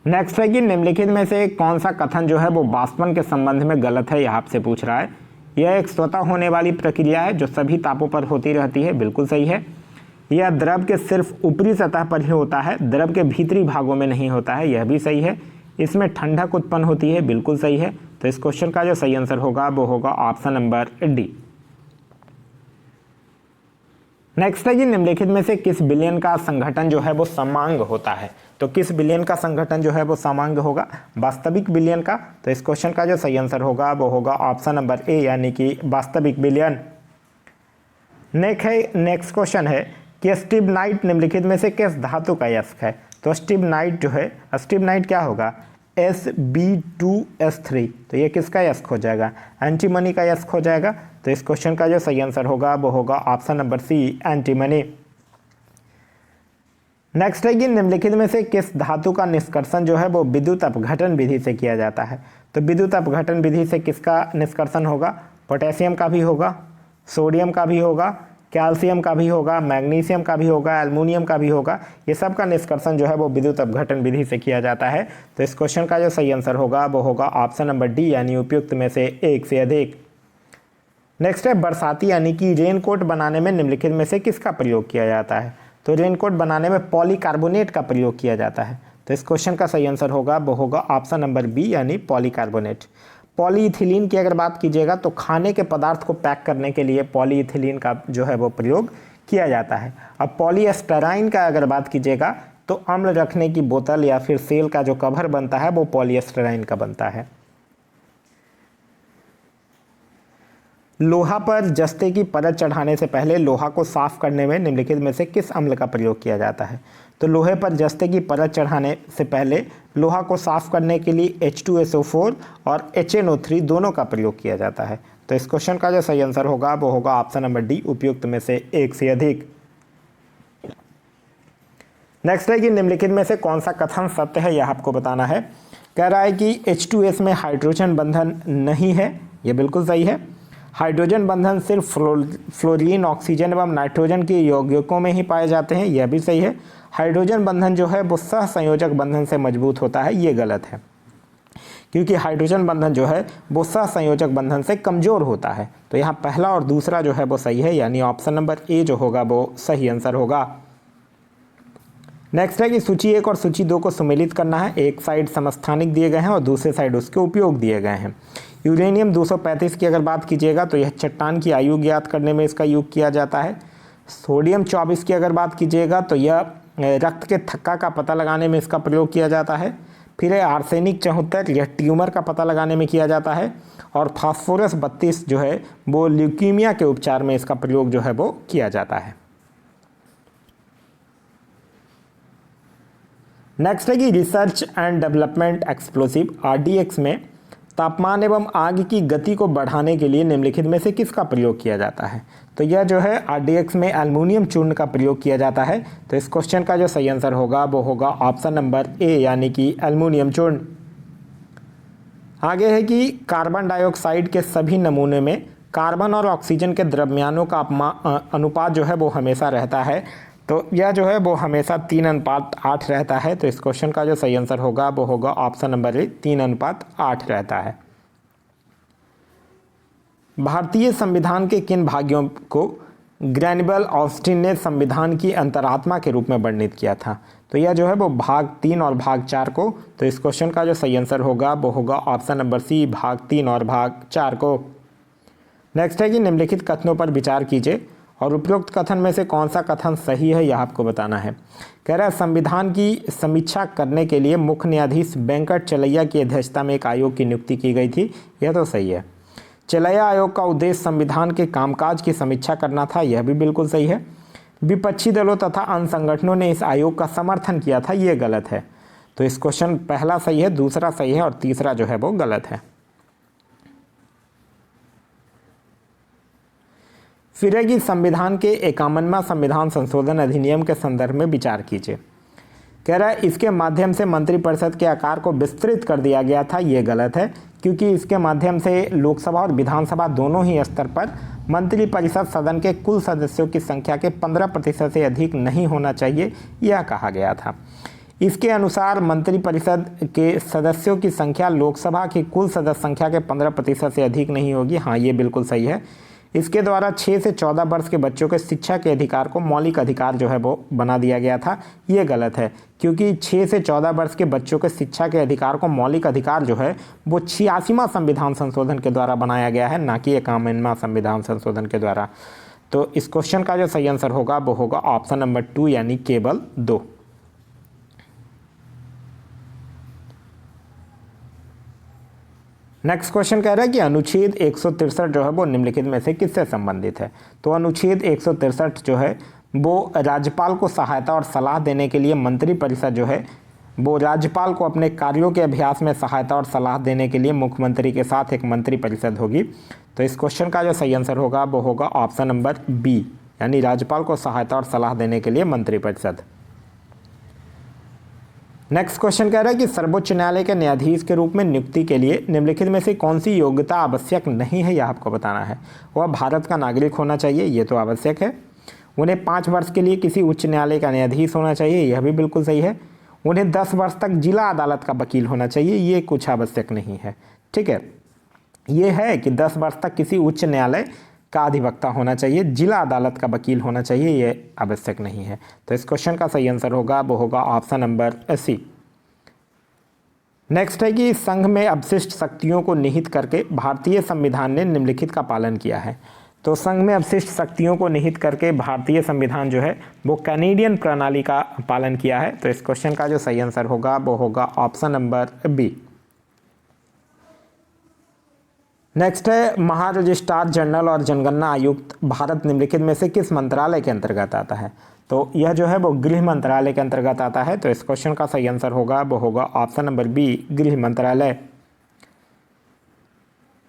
नेक्स्ट है कि निम्नलिखित में से कौन सा कथन जो है वो वाष्पन के संबंध में गलत है, यह आपसे पूछ रहा है। यह एक स्वतः होने वाली प्रक्रिया है जो सभी तापों पर होती रहती है, बिल्कुल सही है। यह द्रव के सिर्फ ऊपरी सतह पर ही होता है, द्रव के भीतरी भागों में नहीं होता है, यह भी सही है। इसमें ठंडक उत्पन्न होती है, बिल्कुल सही है। तो इस क्वेश्चन का जो सही आंसर होगा वो होगा ऑप्शन नंबर डी। नेक्स्ट है कि निम्नलिखित में से किस विलयन का संघटन जो है वो समांग होता है। तो किस विलयन का संघटन जो है वो समांग होगा, वास्तविक विलयन का। तो इस क्वेश्चन का जो सही आंसर होगा वो होगा ऑप्शन नंबर ए, यानी कि वास्तविक विलयन। नेक्स्ट क्वेश्चन है कि स्टिबनाइट निम्नलिखित में से किस धातु का यस्क है। तो स्टिबनाइट जो है, स्टिबनाइट क्या होगा, Sb2S3। तो ये किसका यस्क हो जाएगा, एंटीमनी का यस्क हो जाएगा। तो इस क्वेश्चन का जो सही आंसर होगा वो होगा option number C, antimony. Next है कि निम्नलिखित में से किस धातु का निष्कर्षण जो है वो विद्युत अपघटन विधि से किया जाता है। तो विद्युत अपघटन विधि से किसका निष्कर्षण होगा, पोटेशियम का भी होगा, सोडियम का भी होगा, कैल्शियम का भी होगा, मैग्नीशियम का भी होगा, एल्युमिनियम का भी होगा। ये सब का निष्कर्षण जो है वो विद्युत अपघटन विधि से किया जाता है। तो इस क्वेश्चन का जो सही आंसर होगा वो होगा ऑप्शन नंबर डी, यानी उपयुक्त में से एक से अधिक। नेक्स्ट है बरसाती यानी कि रेनकोट बनाने में निम्नलिखित में से किसका प्रयोग किया जाता है। तो रेनकोट बनाने में पॉलीकार्बोनेट का प्रयोग किया जाता है। तो इस क्वेश्चन का सही आंसर होगा वो होगा ऑप्शन नंबर बी, यानी पॉलीकार्बोनेट। पॉलीइथिलीन की अगर बात कीजिएगा तो खाने के पदार्थ को पैक करने के लिए पॉलीइथिलीन का जो है वो प्रयोग किया जाता है। अब पॉलीएस्टराइन का अगर बात कीजिएगा तो अम्ल रखने की बोतल या फिर सेल का जो कवर बनता है वो पॉलीएस्टराइन का बनता है। लोहा पर जस्ते की परत चढ़ाने से पहले लोहा को साफ करने में निम्नलिखित में से किस अम्ल का प्रयोग किया जाता है। तो लोहे पर जस्ते की परत चढ़ाने से पहले लोहा को साफ करने के लिए H2SO4 और HNO3 दोनों का प्रयोग किया जाता है। तो इस क्वेश्चन का जो सही आंसर होगा वो होगा ऑप्शन नंबर डी, उपयुक्त में से एक से अधिक। नेक्स्ट है कि निम्नलिखित में से कौन सा कथन सत्य है, यह आपको बताना है। कह रहा है कि H2S में हाइड्रोजन बंधन नहीं है, यह बिल्कुल सही है। हाइड्रोजन बंधन सिर्फ फ्लोरीन, ऑक्सीजन एवं नाइट्रोजन के यौगिकों में ही पाए जाते हैं, यह भी सही है। हाइड्रोजन बंधन जो है वो सहसंयोजक बंधन से मजबूत होता है, ये गलत है। क्योंकि हाइड्रोजन बंधन जो है वो सहसंयोजक बंधन से कमज़ोर होता है। तो यहाँ पहला और दूसरा जो है वो सही है, यानी ऑप्शन नंबर ए जो होगा वो सही आंसर होगा। नेक्स्ट है कि सूची 1 और सूची 2 को सम्मिलित करना है। एक साइड समस्थानिक दिए गए हैं और दूसरे साइड उसके उपयोग दिए गए हैं। यूरेनियम 235 की अगर बात कीजिएगा तो यह चट्टान की आयु ज्ञात करने में इसका योग किया जाता है। सोडियम 24 की अगर बात कीजिएगा तो यह रक्त के थक्का का पता लगाने में इसका प्रयोग किया जाता है। फिर है आर्सेनिक 74, यह ट्यूमर का पता लगाने में किया जाता है। और फास्फोरस 32 जो है वो ल्यूकीमिया के उपचार में इसका प्रयोग जो है वो किया जाता है। नेक्स्ट है कि research and development explosive RDX में तापमान एवं आग की गति को बढ़ाने के लिए निम्नलिखित में से किसका प्रयोग किया जाता है। तो यह जो है RDX में एल्युमिनियम चूर्ण का प्रयोग किया जाता है। तो इस क्वेश्चन का जो सही आंसर होगा वो होगा ऑप्शन नंबर ए, यानी कि एल्युमिनियम चूर्ण। आगे है कि कार्बन डाइऑक्साइड के सभी नमूने में कार्बन और ऑक्सीजन के द्रव्यमानों का अनुपात जो है वो हमेशा रहता है। तो यह जो है वो हमेशा 3:8 रहता है। तो इस क्वेश्चन का जो सही आंसर होगा वो होगा ऑप्शन नंबर ए, 3:8 रहता है। भारतीय संविधान के किन भाग्यों को ग्रैनिबल ऑस्टिन ने संविधान की अंतरात्मा के रूप में वर्णित किया था। तो यह जो है वो भाग 3 और भाग 4 को। तो इस क्वेश्चन का जो सही आंसर होगा वो होगा ऑप्शन नंबर सी, भाग 3 और भाग 4 को। नेक्स्ट है कि निम्नलिखित कथनों पर विचार कीजिए और उपरोक्त कथन में से कौन सा कथन सही है यह आपको बताना है। कह रहा है संविधान की समीक्षा करने के लिए मुख्य न्यायाधीश वेंकट चलैया की अध्यक्षता में एक आयोग की नियुक्ति की गई थी। यह तो सही है। चलैया आयोग का उद्देश्य संविधान के कामकाज की समीक्षा करना था। यह भी बिल्कुल सही है। विपक्षी दलों तथा अन्य संगठनों ने इस आयोग का समर्थन किया था। यह गलत है। तो इस क्वेश्चन पहला सही है, दूसरा सही है और तीसरा जो है वो गलत है। फिर है कि संविधान के 51वां संविधान संशोधन अधिनियम के संदर्भ में विचार कीजिए। कह रहा है इसके माध्यम से मंत्रिपरिषद के आकार को विस्तृत कर दिया गया था। ये गलत है, क्योंकि इसके माध्यम से लोकसभा और विधानसभा दोनों ही स्तर पर मंत्रिपरिषद सदन के कुल सदस्यों की संख्या के 15% से अधिक नहीं होना चाहिए, यह कहा गया था। इसके अनुसार मंत्रिपरिषद के सदस्यों की संख्या लोकसभा की कुल सदस्य संख्या के 15% से अधिक नहीं होगी। हाँ, ये बिल्कुल सही है। इसके द्वारा 6 से 14 वर्ष के बच्चों के शिक्षा के अधिकार को मौलिक अधिकार जो है वो बना दिया गया था। ये गलत है, क्योंकि 6 से 14 वर्ष के बच्चों के शिक्षा के अधिकार को मौलिक अधिकार जो है वो 86वां संविधान संशोधन के द्वारा बनाया गया है, ना कि 51वां संविधान संशोधन के द्वारा। तो इस क्वेश्चन का जो सही आंसर होगा वो होगा ऑप्शन नंबर 2, यानी केवल 2। नेक्स्ट क्वेश्चन कह रहा है कि अनुच्छेद 163 जो है वो निम्नलिखित में से किससे संबंधित है। तो अनुच्छेद 163 जो है वो राज्यपाल को सहायता और सलाह देने के लिए मंत्रिपरिषद जो है वो राज्यपाल को अपने कार्यों के अभ्यास में सहायता और सलाह देने के लिए मुख्यमंत्री के साथ एक मंत्रिपरिषद होगी। तो इस क्वेश्चन का जो सही आंसर होगा वो होगा ऑप्शन नंबर बी, यानी राज्यपाल को सहायता और सलाह देने के लिए मंत्रिपरिषद। नेक्स्ट क्वेश्चन कह रहा है कि सर्वोच्च न्यायालय के न्यायाधीश के रूप में नियुक्ति के लिए निम्नलिखित में से कौन सी योग्यता आवश्यक नहीं है, यह आपको बताना है। वह भारत का नागरिक होना चाहिए, ये तो आवश्यक है। उन्हें 5 वर्ष के लिए किसी उच्च न्यायालय का न्यायाधीश होना चाहिए, यह भी बिल्कुल सही है। उन्हें 10 वर्ष तक जिला अदालत का वकील होना चाहिए, ये कुछ आवश्यक नहीं है। ठीक है, ये है कि 10 वर्ष तक किसी उच्च न्यायालय का अधिवक्ता होना चाहिए, जिला अदालत का वकील होना चाहिए, ये आवश्यक नहीं है। तो इस क्वेश्चन का सही आंसर होगा वो होगा ऑप्शन नंबर सी। नेक्स्ट है कि संघ में अवशिष्ट शक्तियों को निहित करके भारतीय संविधान ने निम्नलिखित का पालन किया है। तो संघ में अवशिष्ट शक्तियों को निहित करके भारतीय संविधान जो है वो कैनेडियन प्रणाली का पालन किया है। तो इस क्वेश्चन का जो सही आंसर होगा वो होगा ऑप्शन नंबर बी। नेक्स्ट है महारजिस्ट्रार जनरल और जनगणना आयुक्त भारत निम्नलिखित में से किस मंत्रालय के अंतर्गत आता है। तो यह जो है वो गृह मंत्रालय के अंतर्गत आता है। तो इस क्वेश्चन का सही आंसर होगा वो होगा ऑप्शन नंबर बी, गृह मंत्रालय।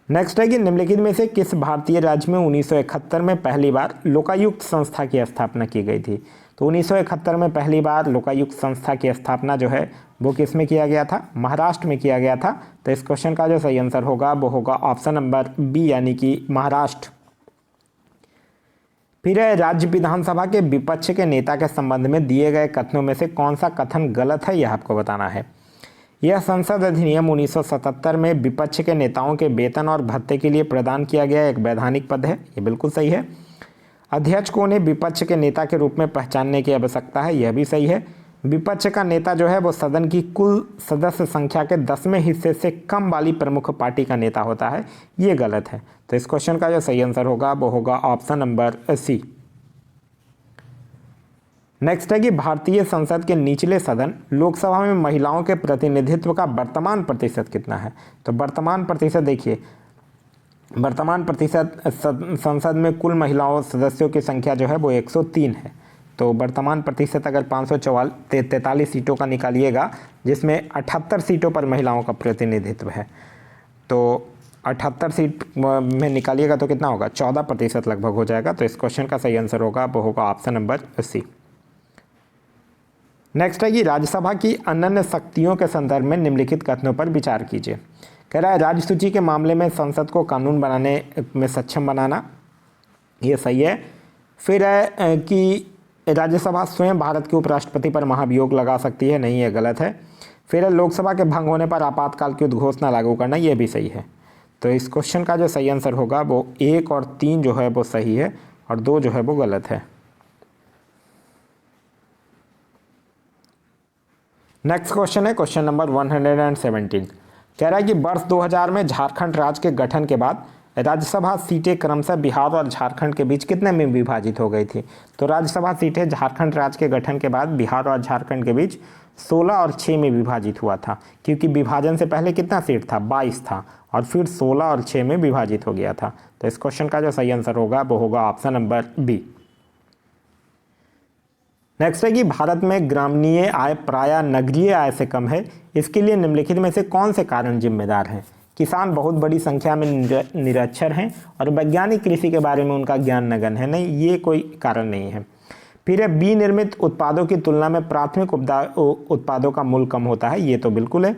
नेक्स्ट है कि निम्नलिखित में से किस भारतीय राज्य में 1971 में पहली बार लोकायुक्त संस्था की स्थापना की गई थी। तो 1971 में पहली बार लोकायुक्त संस्था की स्थापना जो है वो किस में किया गया था, महाराष्ट्र में किया गया था। तो इस क्वेश्चन का जो सही आंसर होगा वो होगा ऑप्शन नंबर बी, यानी कि महाराष्ट्र। फिर है राज्य विधानसभा के विपक्ष के नेता के संबंध में दिए गए कथनों में से कौन सा कथन गलत है, यह आपको बताना है। यह संसद अधिनियम 1977 में विपक्ष के नेताओं के वेतन और भत्ते के लिए प्रदान किया गया एक वैधानिक पद है। ये बिल्कुल सही है। अध्यक्ष को उन्हें विपक्ष के नेता के रूप में पहचानने की आवश्यकता है। यह भी सही है। विपक्ष का नेता जो है वो सदन की कुल सदस्य संख्या के 10वें हिस्से से कम वाली प्रमुख पार्टी का नेता होता है। ये गलत है। तो इस क्वेश्चन का जो सही आंसर होगा वो होगा ऑप्शन नंबर सी। नेक्स्ट है कि भारतीय संसद के निचले सदन लोकसभा में महिलाओं के प्रतिनिधित्व का वर्तमान प्रतिशत कितना है। तो वर्तमान प्रतिशत देखिए, वर्तमान प्रतिशत संसद में कुल महिलाओं सदस्यों की संख्या जो है वो 103 है। तो वर्तमान प्रतिशत अगर 543 सीटों का निकालिएगा, जिसमें 78 सीटों पर महिलाओं का प्रतिनिधित्व है, तो 78 सीट में निकालिएगा तो कितना होगा, 14% लगभग हो जाएगा। तो इस क्वेश्चन का सही आंसर होगा वो होगा ऑप्शन नंबर सी। नेक्स्ट है कि राज्यसभा की अनन्य शक्तियों के संदर्भ में निम्नलिखित कथनों पर विचार कीजिए। कह रहा है राज्य सूची के मामले में संसद को कानून बनाने में सक्षम बनाना, ये सही है। फिर है कि राज्यसभा स्वयं भारत के उपराष्ट्रपति पर महाभियोग लगा सकती है, नहीं, ये गलत है। फिर है लोकसभा के भंग होने पर आपातकाल की उद्घोषणा लागू करना, ये भी सही है। तो इस क्वेश्चन का जो सही आंसर होगा वो 1 और 3 जो है वो सही है और 2 जो है वो गलत है। नेक्स्ट क्वेश्चन है क्वेश्चन नंबर 117। कह रहा है कि वर्ष 2000 में झारखंड राज्य के गठन के बाद राज्यसभा सीटें क्रमशः बिहार और झारखंड के बीच कितने में विभाजित हो गई थी। तो राज्यसभा सीटें झारखंड राज्य के गठन के बाद बिहार और झारखंड के बीच 16 और 6 में विभाजित हुआ था, क्योंकि विभाजन से पहले कितना सीट था, 22 था, और फिर 16 और 6 में विभाजित हो गया था। तो इस क्वेश्चन का जो सही आंसर होगा वो होगा ऑप्शन नंबर बी। नेक्स्ट है कि भारत में ग्रामीण आय प्रायः नगरीय आय से कम है, इसके लिए निम्नलिखित में से कौन से कारण जिम्मेदार हैं। किसान बहुत बड़ी संख्या में निरक्षर हैं और वैज्ञानिक कृषि के बारे में उनका ज्ञान नगण्य है, नहीं, ये कोई कारण नहीं है। फिर है विनिर्मित उत्पादों की तुलना में प्राथमिक उत्पादों का मूल्य कम होता है, ये तो बिल्कुल है।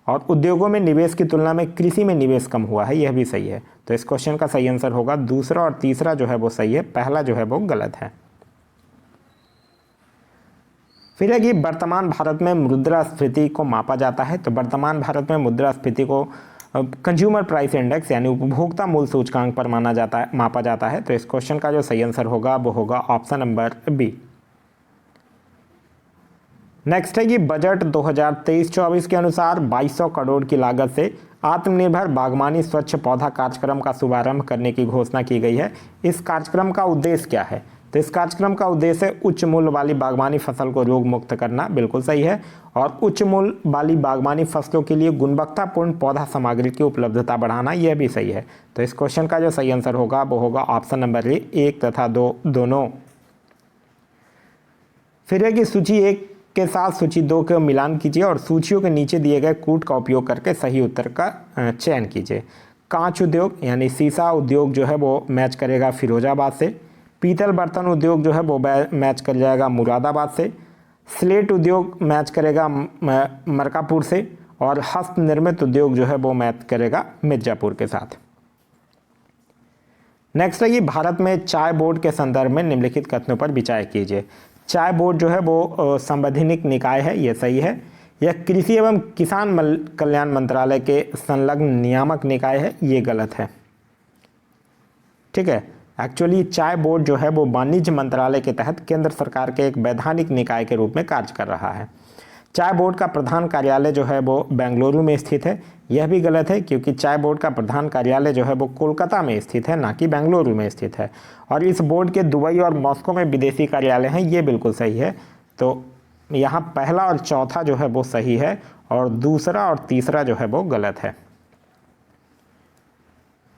और उद्योगों में निवेश की तुलना में कृषि में निवेश कम हुआ है, यह भी सही है। तो इस क्वेश्चन का सही आंसर होगा दूसरा और तीसरा जो है वो सही है, पहला जो है वो गलत है। फिर है कि वर्तमान भारत में मुद्रास्फीति को मापा जाता है। तो वर्तमान भारत में मुद्रास्फीति को कंज्यूमर प्राइस इंडेक्स यानी उपभोक्ता मूल्य सूचकांक पर मापा जाता है। तो इस क्वेश्चन का जो सही आंसर होगा वो होगा ऑप्शन नंबर बी। नेक्स्ट है कि बजट 2023-24 के अनुसार 2200 करोड़ की लागत से आत्मनिर्भर बागवानी स्वच्छ पौधा कार्यक्रम का शुभारंभ करने की घोषणा की गई है। इस कार्यक्रम का उद्देश्य क्या है। तो इस कार्यक्रम का उद्देश्य है उच्च मूल्य वाली बागवानी फसल को रोग मुक्त करना, बिल्कुल सही है। और उच्च मूल्य वाली बागवानी फसलों के लिए गुणवत्तापूर्ण पौधा सामग्री की उपलब्धता बढ़ाना, यह भी सही है। तो इस क्वेश्चन का जो सही आंसर होगा वो होगा ऑप्शन नंबर ए, 1 तथा 2 दोनों। फिर है कि सूची 1 के साथ सूची 2 का मिलान कीजिए और सूचियों के नीचे दिए गए कूट का उपयोग करके सही उत्तर का चयन कीजिए। कांच उद्योग यानी शीशा उद्योग जो है वो मैच करेगा फिरोजाबाद से। पीतल बर्तन उद्योग जो है वो मैच कर जाएगा मुरादाबाद से। स्लेट उद्योग मैच करेगा मरकापुर से। और हस्त निर्मित उद्योग जो है वो मैच करेगा मिर्जापुर के साथ। नेक्स्ट है कि भारत में चाय बोर्ड के संदर्भ में निम्नलिखित कथनों पर विचार कीजिए। चाय बोर्ड जो है वो संवैधानिक निकाय है, ये सही है। यह कृषि एवं किसान कल्याण मंत्रालय के संलग्न नियामक निकाय है, ये गलत है। ठीक है, एक्चुअली चाय बोर्ड जो है वो वाणिज्य मंत्रालय के तहत केंद्र सरकार के एक वैधानिक निकाय के रूप में कार्य कर रहा है। चाय बोर्ड का प्रधान कार्यालय जो है वो बेंगलुरु में स्थित है, यह भी गलत है, क्योंकि चाय बोर्ड का प्रधान कार्यालय जो है वो कोलकाता में स्थित है, ना कि बेंगलुरु में स्थित है। और इस बोर्ड के दुबई और मॉस्को में विदेशी कार्यालय हैं, ये बिल्कुल सही है। तो यहाँ पहला और चौथा जो है वो सही है और दूसरा और तीसरा जो है वो गलत है।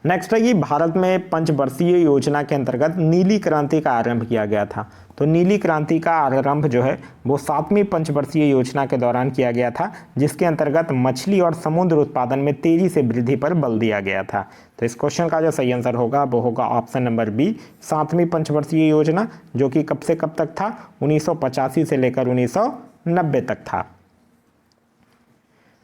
नेक्स्ट है कि भारत में पंचवर्षीय योजना के अंतर्गत नीली क्रांति का आरंभ किया गया था। तो नीली क्रांति का आरंभ जो है वो 7वीं पंचवर्षीय योजना के दौरान किया गया था, जिसके अंतर्गत मछली और समुद्र उत्पादन में तेजी से वृद्धि पर बल दिया गया था। तो इस क्वेश्चन का जो सही आंसर होगा वो होगा ऑप्शन नंबर बी, 7वीं पंचवर्षीय योजना, जो कि कब से कब तक था, 1985 से लेकर 1990 तक था।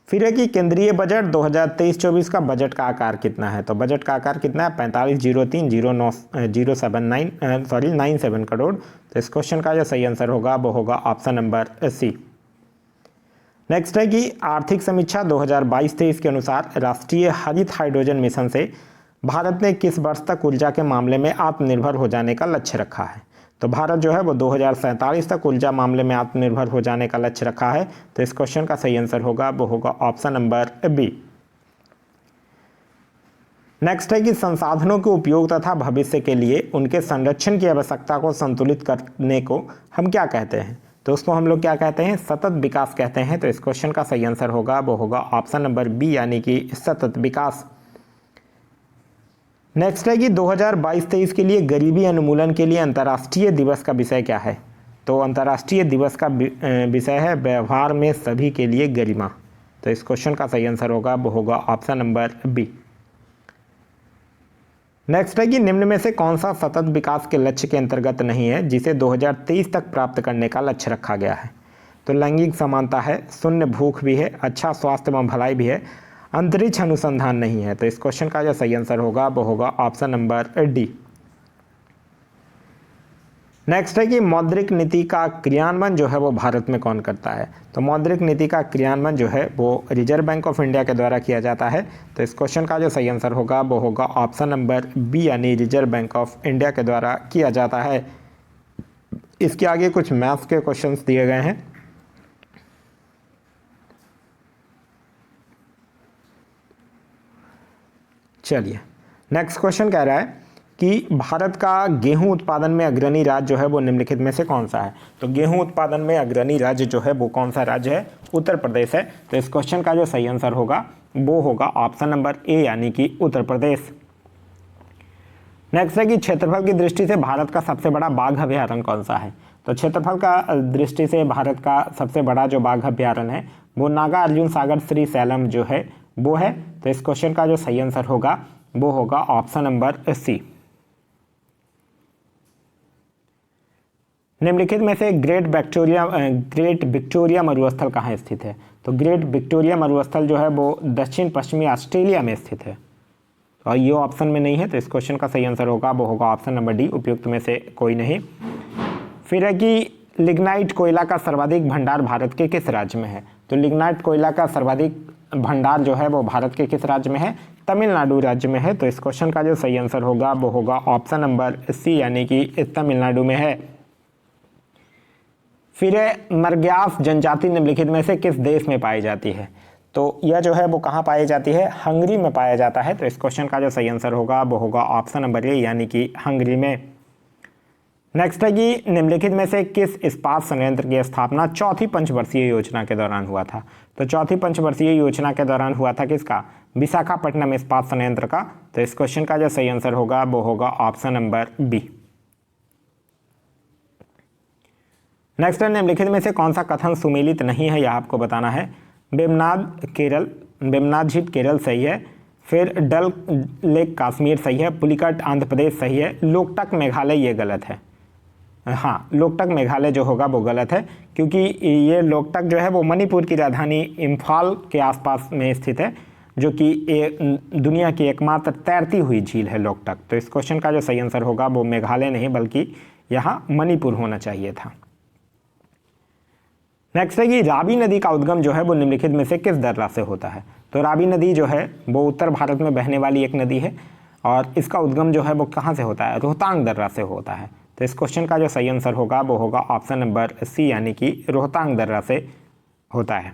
फिर है कि केंद्रीय बजट 2023-24 का बजट का आकार कितना है। तो बजट का आकार कितना है, 45,03,097 करोड़। तो इस क्वेश्चन का जो सही आंसर होगा वो होगा ऑप्शन नंबर सी। नेक्स्ट है कि आर्थिक समीक्षा 2022-23 के अनुसार राष्ट्रीय हरित हाइड्रोजन मिशन से भारत ने किस वर्ष तक ऊर्जा के मामले में आत्मनिर्भर हो जाने का लक्ष्य रखा है। तो भारत जो है वो 2047 तक ऊर्जा मामले में आत्मनिर्भर हो जाने का लक्ष्य रखा है। तो इस क्वेश्चन का सही आंसर होगा वो होगा ऑप्शन नंबर बी। नेक्स्ट है कि संसाधनों के उपयोग तथा भविष्य के लिए उनके संरक्षण की आवश्यकता को संतुलित करने को हम क्या कहते हैं। तो उसको हम लोग क्या कहते हैं, सतत विकास कहते हैं। तो इस क्वेश्चन का सही आंसर होगा वो होगा ऑप्शन नंबर बी, यानी कि सतत विकास। नेक्स्ट है कि 2022-23 के लिए गरीबी उन्मूलन के लिए अंतर्राष्ट्रीय दिवस का विषय क्या है। तो अंतर्राष्ट्रीय दिवस का विषय है व्यवहार में सभी के लिए गरिमा। तो इस क्वेश्चन का सही आंसर होगा वो होगा ऑप्शन नंबर बी। नेक्स्ट है कि निम्न में से कौन सा सतत विकास के लक्ष्य के अंतर्गत नहीं है जिसे 2023 तक प्राप्त करने का लक्ष्य रखा गया है। तो लैंगिक समानता है, शून्य भूख भी है, अच्छा स्वास्थ्य एवं भलाई भी है, अंतरिक्ष अनुसंधान नहीं है। तो इस क्वेश्चन का जो सही आंसर होगा वो होगा ऑप्शन नंबर डी। नेक्स्ट है कि मौद्रिक नीति का क्रियान्वयन जो है वो भारत में कौन करता है। तो मौद्रिक नीति का क्रियान्वयन जो है वो रिजर्व बैंक ऑफ इंडिया के द्वारा किया जाता है। तो इस क्वेश्चन का जो सही आंसर होगा वो होगा ऑप्शन नंबर बी, यानी रिजर्व बैंक ऑफ इंडिया के द्वारा किया जाता है। इसके आगे कुछ मैथ्स के क्वेश्चंस दिए गए हैं। चलिए, नेक्स्ट क्वेश्चन कह रहा है कि भारत का गेहूं उत्पादन में अग्रणी राज्य जो है वो निम्नलिखित में से कौन सा है। तो गेहूं उत्पादन में अग्रणी राज्य जो है वो कौन सा राज्य है, उत्तर प्रदेश है। तो इस क्वेश्चन का जो सही आंसर होगा वो होगा ऑप्शन नंबर ए, यानी कि उत्तर प्रदेश। नेक्स्ट है कि क्षेत्रफल की दृष्टि से भारत का सबसे बड़ा बाघ अभ्यारण्य कौन सा है। तो क्षेत्रफल का दृष्टि से भारत का सबसे बड़ा जो बाघ अभ्यारण्य है वो नागार्जुन सागर श्री सैलम जो है वो है। तो इस क्वेश्चन का जो सही आंसर होगा वो होगा ऑप्शन नंबर सी। निम्नलिखित में से ग्रेट विक्टोरिया मरुस्थल कहाँ स्थित है। तो ग्रेट विक्टोरिया मरुस्थल जो है वो दक्षिण पश्चिमी ऑस्ट्रेलिया में स्थित है और ये ऑप्शन में नहीं है। तो इस क्वेश्चन का सही आंसर होगा वो होगा ऑप्शन नंबर डी, उपयुक्त में से कोई नहीं। फिर है कि लिग्नाइट कोयला का सर्वाधिक भंडार भारत के किस राज्य में है। तो लिग्नाइट कोयला का सर्वाधिक भंडार जो है वो भारत के किस राज्य में है, तमिलनाडु राज्य में है। तो इस क्वेश्चन का जो सही आंसर होगा वो होगा ऑप्शन नंबर सी, यानी कि तमिलनाडु में है। फिर मरग्यास जनजाति निम्नलिखित में से किस देश में पाई जाती है। तो यह जो है वो कहाँ पाई जाती है, हंगरी में पाया जाता है। तो इस क्वेश्चन का जो सही आंसर होगा वो होगा ऑप्शन नंबर ए, यानी कि हंगरी में। नेक्स्ट है कि निम्नलिखित में से किस इस्पात संयंत्र की स्थापना चौथी पंचवर्षीय योजना के दौरान हुआ था। तो चौथी पंचवर्षीय योजना के दौरान हुआ था किसका, विशाखापट्टनम इस्पात संयंत्र का। तो इस क्वेश्चन का जो सही आंसर होगा वो होगा ऑप्शन नंबर बी। नेक्स्ट है निम्नलिखित में से कौन सा कथन सुमेलित नहीं है, यह आपको बताना है। वेमनाड झील केरल सही है, फिर डल लेक कश्मीर सही है, पुलिकट आंध्र प्रदेश सही है, लोकटक मेघालय ये गलत है। हाँ, लोकटक मेघालय जो होगा वो गलत है, क्योंकि ये लोकटक जो है वो मणिपुर की राजधानी इम्फाल के आसपास में स्थित है, जो कि दुनिया की एकमात्र तैरती हुई झील है लोकटक। तो इस क्वेश्चन का जो सही आंसर होगा वो मेघालय नहीं बल्कि यहाँ मणिपुर होना चाहिए था। नेक्स्ट है कि रावी नदी का उद्गम जो है वो निम्नलिखित में से किस दर्रा से होता है। तो रावी नदी जो है वो उत्तर भारत में बहने वाली एक नदी है और इसका उद्गम जो है वो कहाँ से होता है, रोहतांग दर्रा से होता है। तो इस क्वेश्चन का जो सही आंसर होगा वो होगा ऑप्शन नंबर सी, यानी कि रोहतांग दर्रा से होता है।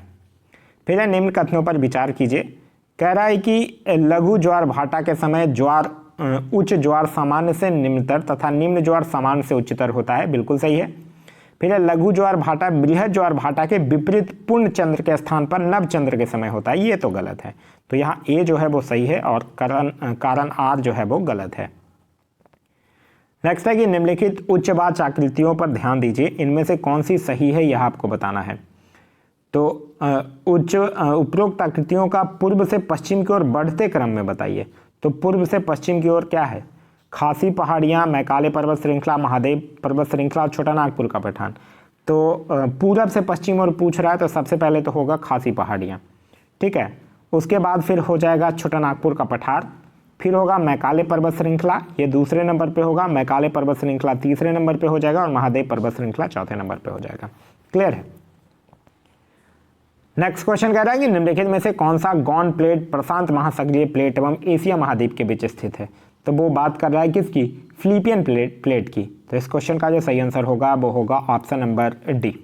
फिर निम्न कथनों पर विचार कीजिए। कह रहा है कि लघु ज्वार भाटा के समय ज्वार उच्च ज्वार सामान्य से निम्नतर तथा निम्न ज्वार सामान्य से उच्चतर होता है, बिल्कुल सही है। फिर लघु ज्वार भाटा बृहद ज्वार भाटा के विपरीत पूर्ण चंद्र के स्थान पर नव चंद्र के समय होता है, ये तो गलत है। तो यहाँ ए जो है वो सही है और कारण आर जो है वो गलत है। नेक्स्ट है कि निम्नलिखित उच्चवाच आकृतियों पर ध्यान दीजिए, इनमें से कौन सी सही है यह आपको बताना है। तो उपरोक्त आकृतियों का पूर्व से पश्चिम की ओर बढ़ते क्रम में बताइए। तो पूर्व से पश्चिम की ओर क्या है, खासी पहाड़ियाँ, मैकाले पर्वत श्रृंखला, महादेव पर्वत श्रृंखला, छोटा नागपुर का पठान। तो पूरब से पश्चिम और पूछ रहा है तो सबसे पहले तो होगा खासी पहाड़ियाँ, ठीक है। उसके बाद फिर हो जाएगा छोटा नागपुर का पठार, फिर होगा मैकाले पर्वत श्रृंखला, ये दूसरे नंबर पे होगा, मैकाले पर्वत श्रृंखला तीसरे नंबर पे हो जाएगा और महादेव पर्वत श्रृंखला चौथे नंबर पे हो जाएगा। क्लियर है। नेक्स्ट क्वेश्चन कह रहा है कि निम्नलिखित में से कौन सा गॉन प्लेट प्रशांत महासागरीय प्लेट एवं एशिया महाद्वीप के बीच स्थित है। तो वो बात कर रहा है किसकी, फिलिपियन प्लेट की। तो इस क्वेश्चन का जो सही आंसर होगा वो होगा ऑप्शन नंबर डी।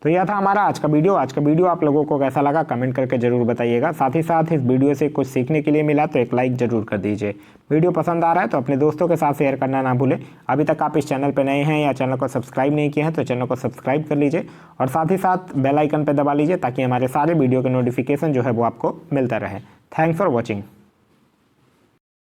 तो यह था हमारा आज का वीडियो। आज का वीडियो आप लोगों को कैसा लगा कमेंट करके जरूर बताइएगा। साथ ही साथ इस वीडियो से कुछ सीखने के लिए मिला तो एक लाइक जरूर कर दीजिए। वीडियो पसंद आ रहा है तो अपने दोस्तों के साथ शेयर करना ना भूलें। अभी तक आप इस चैनल पर नए हैं या चैनल को सब्सक्राइब नहीं किए हैं तो चैनल को सब्सक्राइब कर लीजिए और साथ ही साथ बेल आइकन पर दबा लीजिए ताकि हमारे सारे वीडियो के नोटिफिकेशन जो है वो आपको मिलता रहे। Thanks for watching.